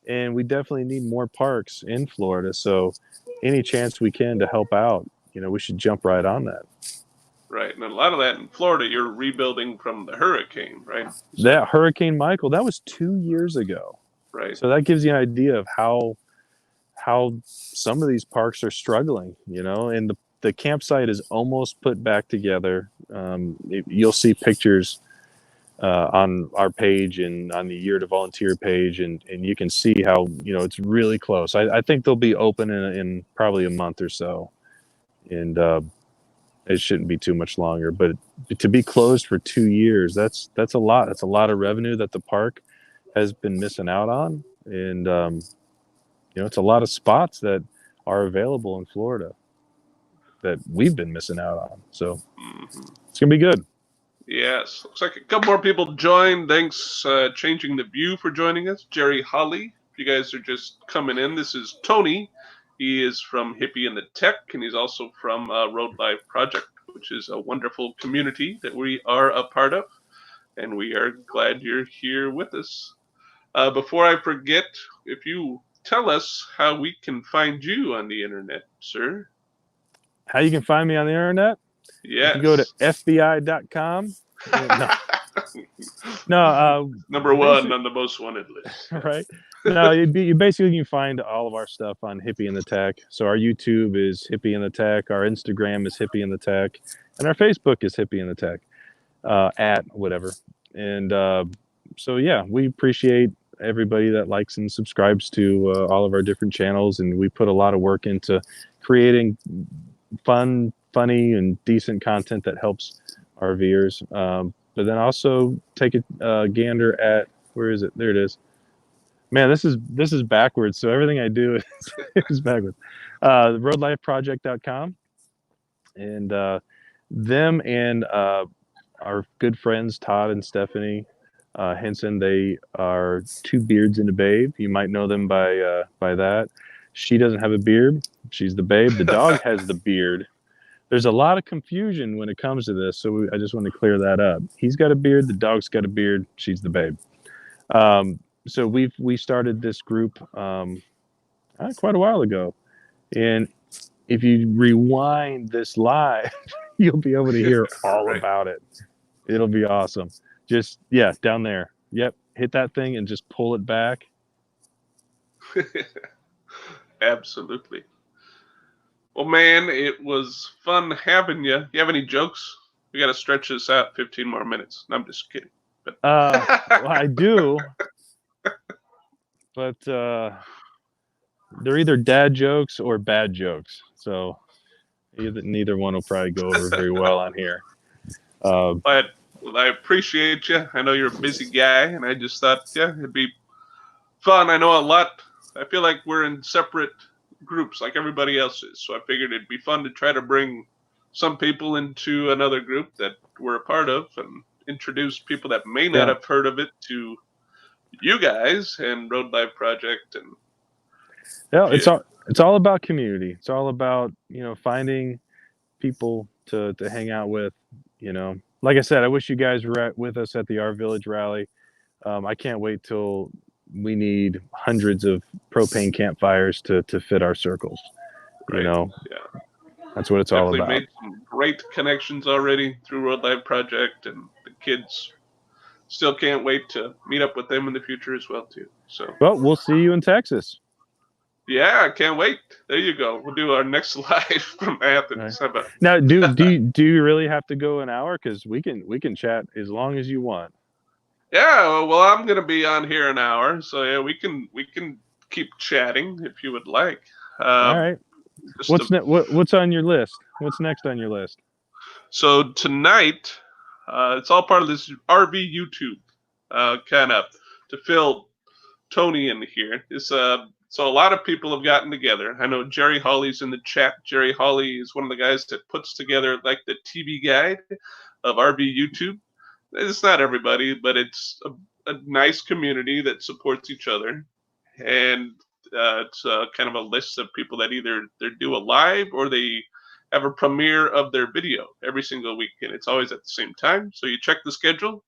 [SPEAKER 2] And we definitely need more parks in Florida. So any chance we can to help out, we should jump right on that.
[SPEAKER 1] Right. And a lot of that in Florida, you're rebuilding from the hurricane, right?
[SPEAKER 2] That Hurricane Michael, that was 2 years ago.
[SPEAKER 1] Right.
[SPEAKER 2] So that gives you an idea of how some of these parks are struggling, and the campsite is almost put back together. You'll see pictures on our page and on the Year to Volunteer page, and you can see how, you know, it's really close. I think they'll be open in probably a month or so, and it shouldn't be too much longer. But to be closed for 2 years, that's a lot. That's a lot of revenue that the park has been missing out on, and you know, it's a lot of spots that are available in Florida that we've been missing out on. So it's gonna be good.
[SPEAKER 1] Yes, looks like a couple more people joined. Thanks, Changing the View, for joining us. Jerry Holly, if you guys are just coming in, this is Tony. He is from Hippie the Tech, and he's also from Road Life Project, which is a wonderful community that we are a part of, and we are glad you're here with us. Before I forget, if you tell us how we can find you on the internet, sir.
[SPEAKER 2] How you can find me on the internet?
[SPEAKER 1] Yes.
[SPEAKER 2] If you go to FBI.com. No,
[SPEAKER 1] number one on the most wanted list.
[SPEAKER 2] Right? No, you basically can find all of our stuff on Hippie the Tech. So our YouTube is Hippie the Tech, our Instagram is Hippie the Tech, and our Facebook is Hippie the Tech, at whatever. And so yeah, we appreciate everybody that likes and subscribes to all of our different channels, and we put a lot of work into creating funny, and decent content that helps our viewers. But then also take a gander at, where is it? There it is. Man, this is backwards. So everything I do is backwards. Roadlifeproject.com, and them and our good friends Todd and Stephanie Henson. They are Two Beards and a Babe. You might know them by that. She doesn't have a beard. She's the babe. The dog has the beard. There's a lot of confusion when it comes to this, so I just want to clear that up. He's got a beard. The dog's got a beard. She's the babe. So we started this group quite a while ago, and if you rewind this live, you'll be able to hear all about it. It'll be awesome. Just down there. Yep, hit that thing and just pull it back.
[SPEAKER 1] Absolutely. Well, man, it was fun having you. You have any jokes? We got to stretch this out 15 more minutes. No, I'm just kidding. But
[SPEAKER 2] well, I do, but they're either dad jokes or bad jokes. So neither one will probably go over very well on here.
[SPEAKER 1] But I appreciate you. I know you're a busy guy, and I just thought, it'd be fun. I know a lot. I feel like we're in separate groups like everybody else is, so I figured it'd be fun to try to bring some people into another group that we're a part of and introduce people that may not have heard of it to you guys and Road Life Project. And
[SPEAKER 2] it's all about community. It's all about, you know, finding people to hang out with. You know, like I said, I wish you guys were with us at the Our Village rally. I can't wait till we need hundreds of propane campfires to fit our circles.
[SPEAKER 1] Right.
[SPEAKER 2] You know, that's what it's
[SPEAKER 1] Definitely
[SPEAKER 2] all about.
[SPEAKER 1] Made some great connections already through Road Life Project, and the kids still can't wait to meet up with them in the future as well too. So,
[SPEAKER 2] well, we'll see you in Texas.
[SPEAKER 1] Yeah, I can't wait. There you go. We'll do our next live from Athens.
[SPEAKER 2] Right. Now, do you really have to go an hour? Because we can chat as long as you want.
[SPEAKER 1] Yeah, well, I'm gonna be on here an hour, so yeah, we can keep chatting if you would like.
[SPEAKER 2] All right. What's on your list? What's next on your list?
[SPEAKER 1] So tonight, it's all part of this RV YouTube kind of to fill Tony in here. So a lot of people have gotten together. I know Jerry Hawley's in the chat. Jerry Hawley is one of the guys that puts together like the TV guide of RV YouTube. It's not everybody, but it's a nice community that supports each other. And it's kind of a list of people that either they do a live or they have a premiere of their video every single week. And it's always at the same time. So you check the schedule,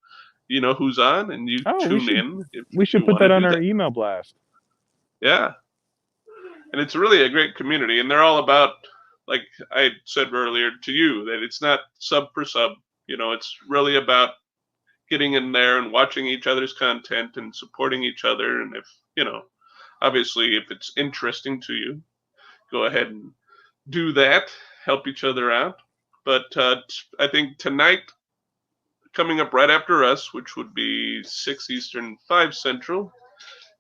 [SPEAKER 1] you know who's on, and you tune in.
[SPEAKER 2] We should put that on our email blast.
[SPEAKER 1] Yeah. And it's really a great community. And they're all about, like I said earlier to you, that it's not sub for sub. You know, it's really about getting in there and watching each other's content and supporting each other. And if, you know, obviously if it's interesting to you, go ahead and do that, help each other out. But I think tonight coming up right after us, which would be 6 Eastern, 5 Central,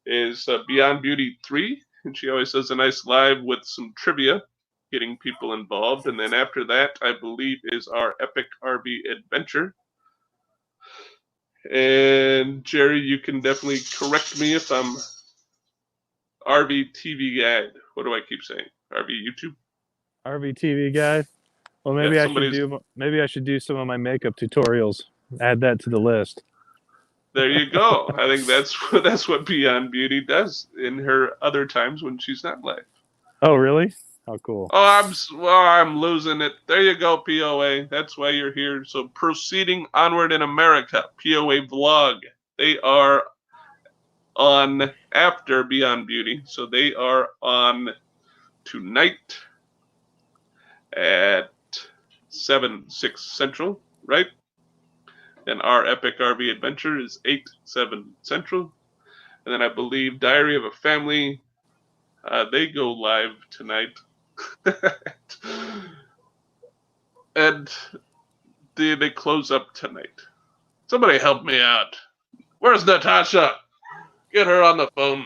[SPEAKER 1] is Beyond Beauty 3. And she always does a nice live with some trivia, getting people involved. And then after that, I believe, is our Epic RV Adventure. And Jerry, you can definitely correct me if I'm RV TV Guide. What do I keep saying? RV YouTube?
[SPEAKER 2] RV TV guy. Well, maybe
[SPEAKER 1] Yeah,
[SPEAKER 2] I should do some of my makeup tutorials. Add that to the list.
[SPEAKER 1] there you go. I think that's what Beyond Beauty does in her other times when she's not live.
[SPEAKER 2] Oh, really? How cool.
[SPEAKER 1] Oh, I'm losing it. There you go, POA. That's why you're here. So proceeding onward in America, POA vlog. They are on after Beyond Beauty, so they are on tonight at 6 Central, right? And our Epic RV Adventure is 7 Central. And then I believe Diary of a Family, they go live tonight. And they close up tonight. Somebody help me out. Where's Natasha? Get her on the phone.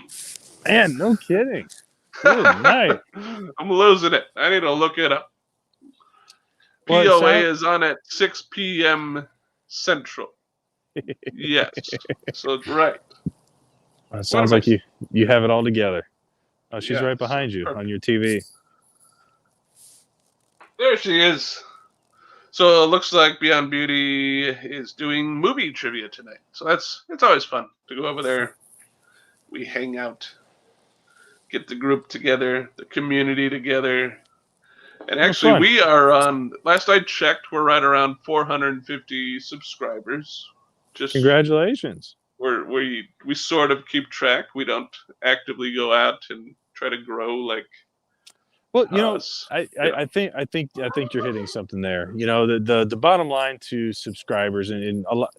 [SPEAKER 2] Man, no kidding. Good night.
[SPEAKER 1] I'm losing it. I need to look it up.
[SPEAKER 2] Well,
[SPEAKER 1] POA is on at 6 p.m. Central. Yes. So right.
[SPEAKER 2] Well, it sounds like you have it all together. Oh, she's right behind you
[SPEAKER 1] perfect.
[SPEAKER 2] On your TV.
[SPEAKER 1] There she is. So it looks like Beyond Beauty is doing movie trivia tonight. So it's always fun to go over there. We hang out, get the group together, the community together. And actually, we are on, last I checked, we're right around 450 subscribers.
[SPEAKER 2] Congratulations.
[SPEAKER 1] We sort of keep track. We don't actively go out and try to grow like.
[SPEAKER 2] Well, I think you're hitting something there. The bottom line to subscribers and a lot.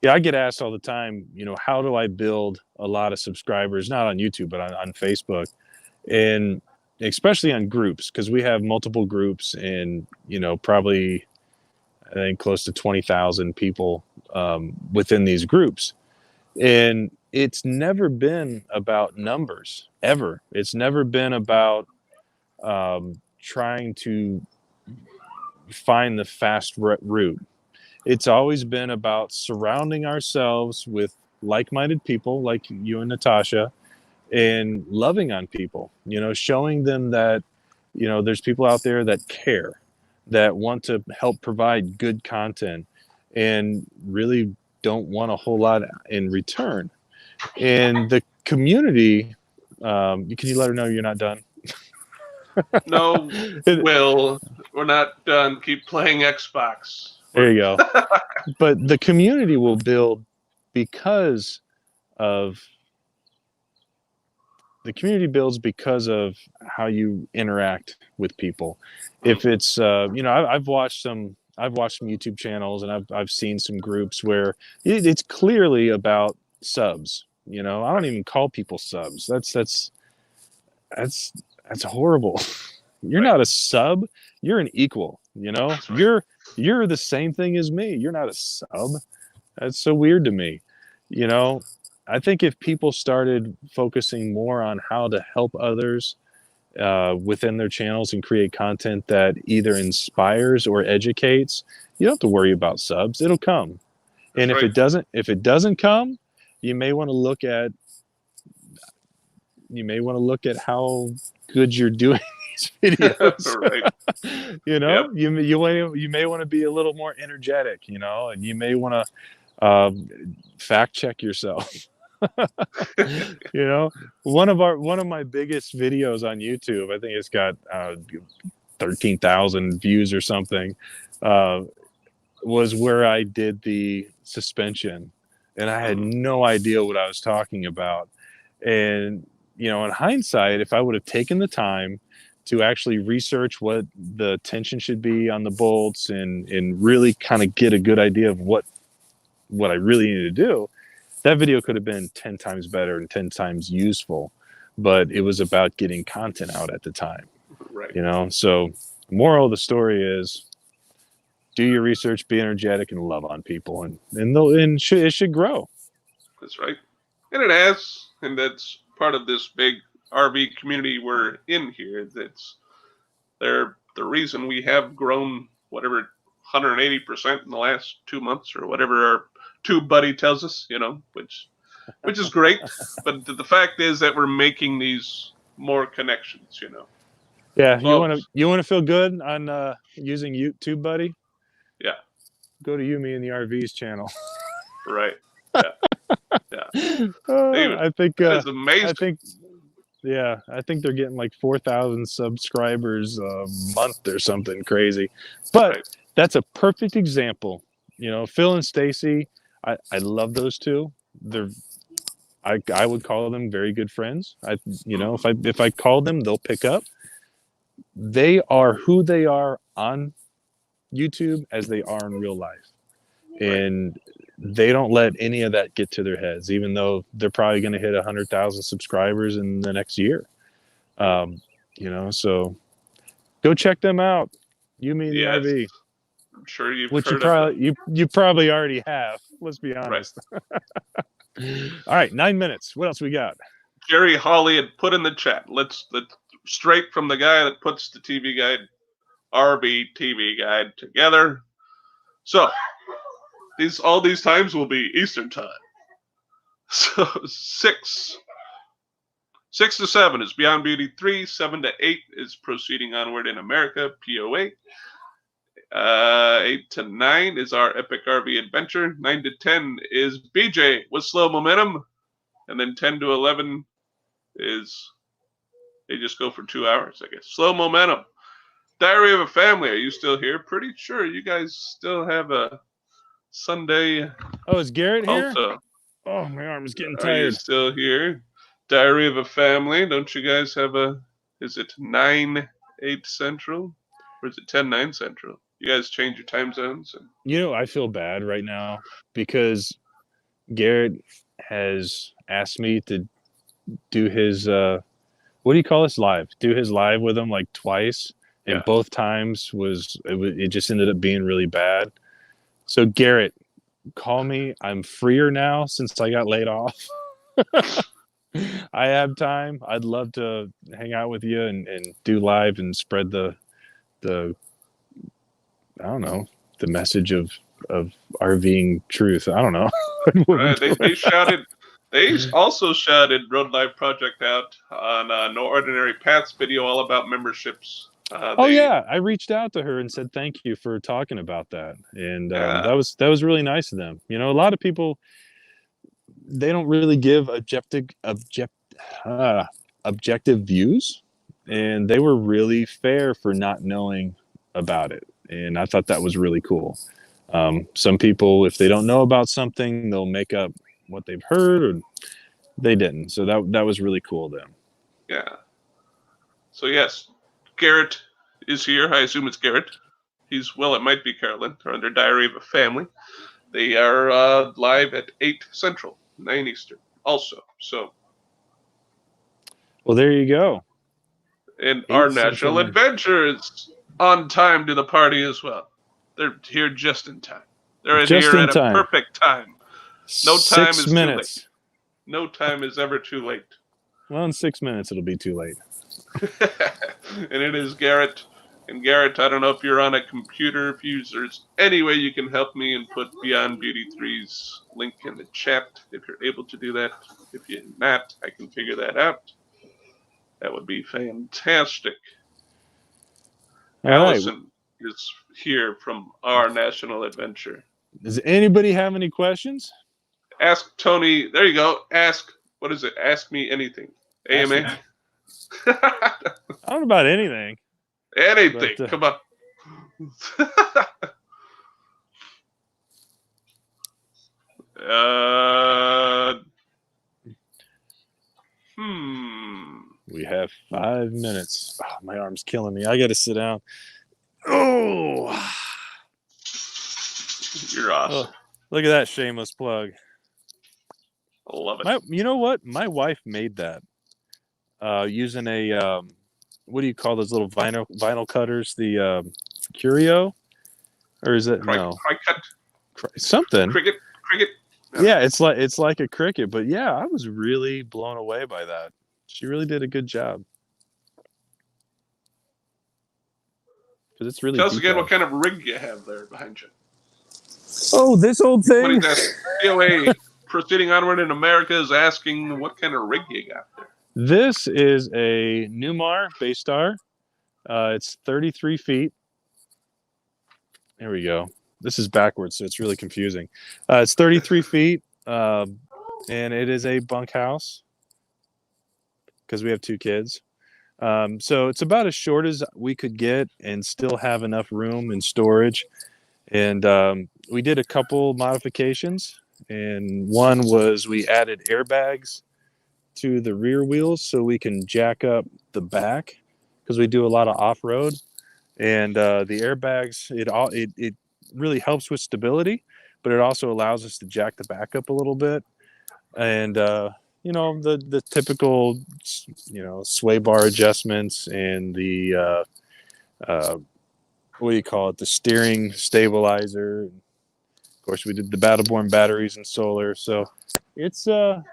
[SPEAKER 2] Yeah, I get asked all the time. How do I build a lot of subscribers? Not on YouTube, but on Facebook, and especially on groups, because we have multiple groups and probably I think close to 20,000 people within these groups, and it's never been about numbers ever. It's never been about trying to find the fast route. It's always been about surrounding ourselves with like-minded people like you and Natasha and loving on people, showing them that, there's people out there that care, that want to help provide good content and really don't want a whole lot in return. And the community, can you let her know you're not done?
[SPEAKER 1] No, Will, we're not done. Keep playing Xbox.
[SPEAKER 2] There you go. But the community will build because of how you interact with people. If it's I've watched some YouTube channels and I've seen some groups where it's clearly about subs. I don't even call people subs. That's horrible. You're not a sub. You're an equal. You're the same thing as me. You're not a sub. That's so weird to me. I think if people started focusing more on how to help others within their channels and create content that either inspires or educates, you don't have to worry about subs. It'll come. And if it doesn't come, you may want to look at how good you're doing these videos.
[SPEAKER 1] Right.
[SPEAKER 2] You may want to be a little more energetic, and you may want to fact check yourself. One of my biggest videos on YouTube, I think it's got 13,000 views or something, was where I did the suspension, and I had no idea what I was talking about. And in hindsight, if I would have taken the time to actually research what the tension should be on the bolts and really kind of get a good idea of what I really need to do, that video could have been 10 times better and 10 times useful. But it was about getting content out at the time.
[SPEAKER 1] Right.
[SPEAKER 2] So moral of the story is do your research, be energetic, and love on people, and it should grow.
[SPEAKER 1] That's right. And it has, and that's part of this big RV community we're in here. That's the reason we have grown whatever 180% in the last 2 months or whatever our tube buddy tells us, which is great. But the fact is that we're making these more connections.
[SPEAKER 2] Yeah,
[SPEAKER 1] So
[SPEAKER 2] you want to feel good on using YouTube, buddy?
[SPEAKER 1] yeah,
[SPEAKER 2] Go to You, Me, and the RVs channel.
[SPEAKER 1] right. Yeah, yeah. Dude,
[SPEAKER 2] I think
[SPEAKER 1] that is amazing.
[SPEAKER 2] I think they're getting like 4,000 subscribers a month or something crazy. But
[SPEAKER 1] right.
[SPEAKER 2] that's a perfect example. Phil and Stacy, I love those two. I would call them very good friends. If I call them, they'll pick up. They are who they are on YouTube as they are in real life. And they don't let any of that get to their heads, even though they're probably going to hit 100,000 subscribers in the next year. So go check them out. You, Me, and the RV.
[SPEAKER 1] I'm sure you've
[SPEAKER 2] Which
[SPEAKER 1] heard of them.
[SPEAKER 2] you probably already have. Let's be honest. Right. All right, 9 minutes. What else we got?
[SPEAKER 1] Jerry Hawley had put in the chat. Let's straight from the guy that puts the TV guide, RV TV guide together. So all these times will be Eastern time. So 6 to 7 is Beyond Beauty 3. 7 to 8 is Proceeding Onward in America, POA. 8 to 9 is our Epic RV Adventure. 9 to 10 is BJ with Slow Momentum. And then 10 to 11 is, they just go for 2 hours, I guess. Slow Momentum. Diary of a Family, are you still here? Pretty sure you guys still have a Sunday.
[SPEAKER 2] Oh, is Garrett
[SPEAKER 1] also
[SPEAKER 2] here? Oh, my arm is getting
[SPEAKER 1] tired. Are you still here? Diary of a Family, don't you guys have is it 9, 8 Central? Or is it 10, 9 Central? You guys change your time zones?
[SPEAKER 2] I feel bad right now because Garrett has asked me to do his, what do you call this, live? Do his live with him like twice. And both times it just ended up being really bad. So Garrett, call me. I'm freer now since I got laid off. I have time. I'd love to hang out with you and do live and spread the I don't know, the message of RVing truth. I don't know.
[SPEAKER 1] Right. They also shouted Road Life Project out on No Ordinary Paths video all about memberships.
[SPEAKER 2] I reached out to her and said thank you for talking about that, and that was really nice of them. A lot of people, they don't really give objective views, and they were really fair for not knowing about it, and I thought that was really cool. Some people, if they don't know about something, they'll make up what they've heard, or they didn't. So that was really cool of them.
[SPEAKER 1] Yeah. So yes, Garrett is here. I assume it's Garrett. It might be Carolyn. They're under Diary of a Family. They are live at 8 Central, 9 Eastern also. So.
[SPEAKER 2] Well, there you go.
[SPEAKER 1] And our National Adventure is on time to the party as well. They're here just in time. They're here at a perfect time. No time is 6 minutes. Too late. No time is ever too late.
[SPEAKER 2] Well, in 6 minutes it'll be too late.
[SPEAKER 1] And it is Garrett. And Garrett, I don't know if you're on a computer, if there's any way you can help me and put Beyond Beauty 3's link in the chat if you're able to do that. If you're not, I can figure that out. That would be fantastic. Allison is here from our National Adventure.
[SPEAKER 2] Does anybody have any questions?
[SPEAKER 1] Ask Tony. There you go. What is it? Ask me anything. AMA?
[SPEAKER 2] I don't know about anything.
[SPEAKER 1] Anything. But, come on.
[SPEAKER 2] We have 5 minutes. Oh, my arm's killing me. I got to sit down. Oh,
[SPEAKER 1] you're awesome.
[SPEAKER 2] Oh, look at that shameless plug.
[SPEAKER 1] I love it.
[SPEAKER 2] You know what? My wife made that using a what do you call those little vinyl cutters? The Curio. or is it no
[SPEAKER 1] Cricket.
[SPEAKER 2] something?
[SPEAKER 1] Cricket.
[SPEAKER 2] Yeah, it's like a cricket, but yeah, I was really blown away by that. She really did a good job because it's really
[SPEAKER 1] Tell us again
[SPEAKER 2] detailed.
[SPEAKER 1] what kind of rig you have there behind you.
[SPEAKER 2] Oh, this old
[SPEAKER 1] Somebody
[SPEAKER 2] thing.
[SPEAKER 1] asked, COA proceeding onward in America is asking what kind of rig you got there.
[SPEAKER 2] This is a Newmar Baystar. It's 33 feet. There we go. This is backwards, so it's really confusing. It's 33 feet, and it is a bunkhouse because we have 2 kids. So it's about as short as we could get and still have enough room and storage. And we did a couple modifications, and one was we added airbags to the rear wheels so we can jack up the back because we do a lot of off-road. And the airbags, it really helps with stability, but it also allows us to jack the back up a little bit. And the typical sway bar adjustments and the what do you call it, the steering stabilizer. Of course, we did the Battleborn batteries and solar. So it's and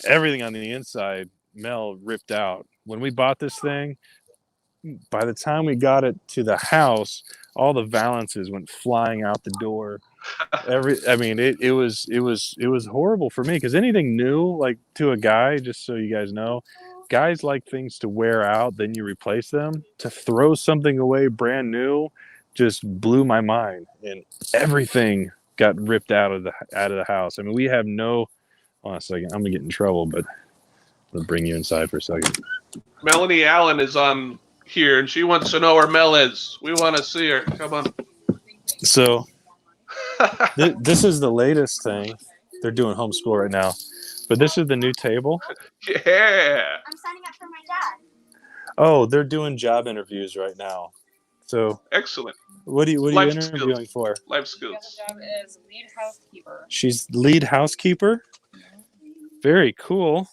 [SPEAKER 2] everything on the inside Mel ripped out when we bought this thing. By the time we got it to the house, all the valances went flying out the door. It was horrible for me because anything new, like to a guy, just so you guys know, guys like things to wear out, then you replace them. To throw something away brand new just blew my mind, and everything got ripped out of the house. I mean, we have no. Hold on a second, I'm gonna get in trouble, but I'll bring you inside for a second.
[SPEAKER 1] Melanie Allen is on here, and she wants to know where Mel is. We want to see her. Come on.
[SPEAKER 2] So this is the latest thing. They're doing homeschool right now, but this is the new table.
[SPEAKER 1] Yeah.
[SPEAKER 3] I'm signing up for my dad.
[SPEAKER 2] Oh, they're doing job interviews right now. So
[SPEAKER 1] excellent.
[SPEAKER 2] What are you
[SPEAKER 1] Life
[SPEAKER 2] interviewing
[SPEAKER 1] skills.
[SPEAKER 2] for?
[SPEAKER 1] Life skills.
[SPEAKER 3] The job is lead housekeeper.
[SPEAKER 2] She's lead housekeeper. Very cool.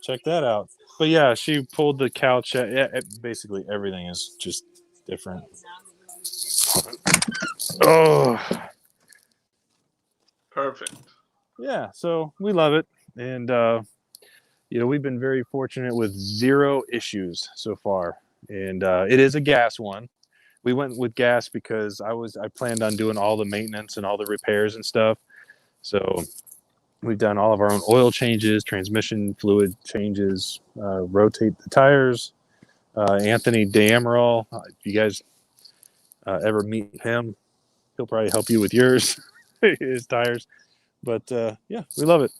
[SPEAKER 2] Check that out. But yeah, she pulled the couch. Basically, everything is just different. Oh,
[SPEAKER 1] perfect.
[SPEAKER 2] Yeah, so we love it, and we've been very fortunate with 0 issues so far, and it is a gas one. We went with gas because I planned on doing all the maintenance and all the repairs and stuff. So we've done all of our own oil changes, transmission fluid changes, rotate the tires. Anthony Damerol, if you guys ever meet him, he'll probably help you with yours, his tires. But yeah, we love it.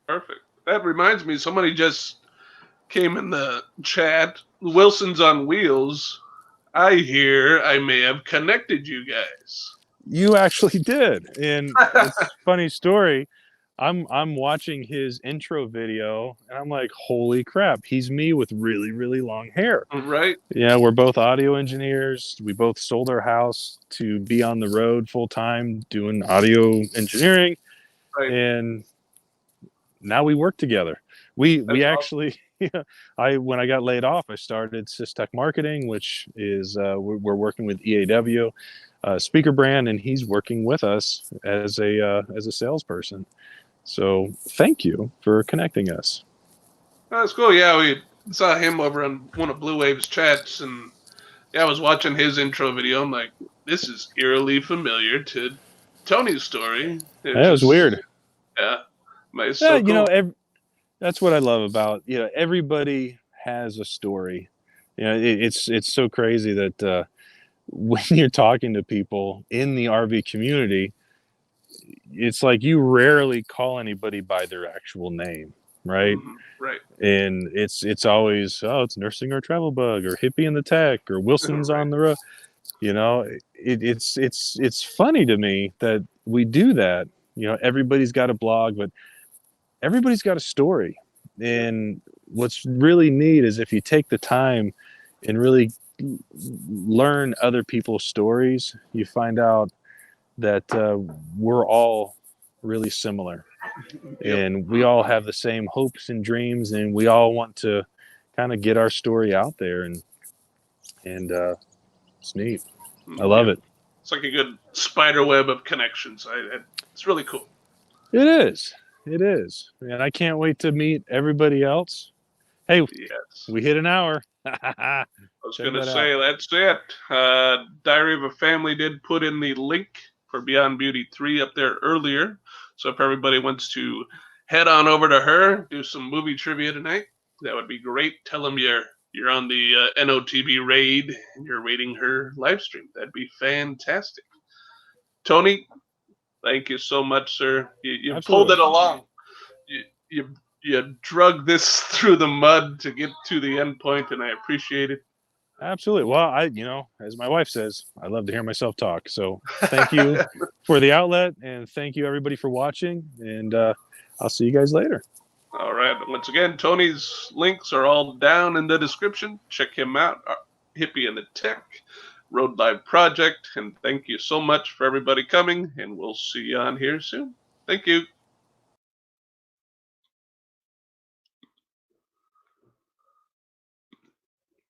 [SPEAKER 1] Perfect. That reminds me, somebody just came in the chat. Wilson's on Wheels. I hear I may have connected you guys.
[SPEAKER 2] You actually did, and it's a funny story. I'm watching his intro video, and I'm like, holy crap, he's me with really, really long hair.
[SPEAKER 1] Right.
[SPEAKER 2] Yeah, we're both audio engineers. We both sold our house to be on the road full time doing audio engineering,
[SPEAKER 1] right.
[SPEAKER 2] And now we work together. We actually, when I got laid off, I started Systech Marketing, which is we're working with EAW, speaker brand, and he's working with us as a salesperson. So thank you for connecting us.
[SPEAKER 1] That's cool. Yeah, we saw him over on one of Blue Wave's chats, and I was watching his intro video. I'm like, this is eerily familiar to Tony's story.
[SPEAKER 2] It was weird.
[SPEAKER 1] Yeah. It's so cool.
[SPEAKER 2] That's what I love about, everybody has a story. It's so crazy that when you're talking to people in the RV community, it's like you rarely call anybody by their actual name, right?
[SPEAKER 1] Mm-hmm. Right.
[SPEAKER 2] And it's always, it's Nursing or Travel Bug or Hippie the Tech or Wilson's right. On the road. It's funny to me that we do that. Everybody's got a blog, but everybody's got a story. And what's really neat is if you take the time and really learn other people's stories, you find out that we're all really similar. Yep. And we all have the same hopes and dreams, and we all want to kind of get our story out there, and it's neat. I love it.
[SPEAKER 1] It's like a good spider web of connections. It's really cool.
[SPEAKER 2] It is. It is. And I can't wait to meet everybody else. Hey,
[SPEAKER 1] Yes.
[SPEAKER 2] we hit an hour.
[SPEAKER 1] I was
[SPEAKER 2] Check
[SPEAKER 1] going to
[SPEAKER 2] that
[SPEAKER 1] say, that's it. Diary of a Family did put in the link for Beyond Beauty 3 up there earlier. So if everybody wants to head on over to her, do some movie trivia tonight, that would be great. Tell them you're on the NOTB raid and you're rating her live stream. That'd be fantastic. Tony, thank you so much, sir. You pulled it along. You drug this through the mud to get to the end point, and I appreciate it.
[SPEAKER 2] Absolutely. Well, as my wife says, I love to hear myself talk. So thank you for the outlet, and thank you everybody for watching. And I'll see you guys later.
[SPEAKER 1] All right. Once again, Tony's links are all down in the description. Check him out. Hippie the Tech, Road Live Project, and thank you so much for everybody coming. And we'll see you on here soon. Thank you.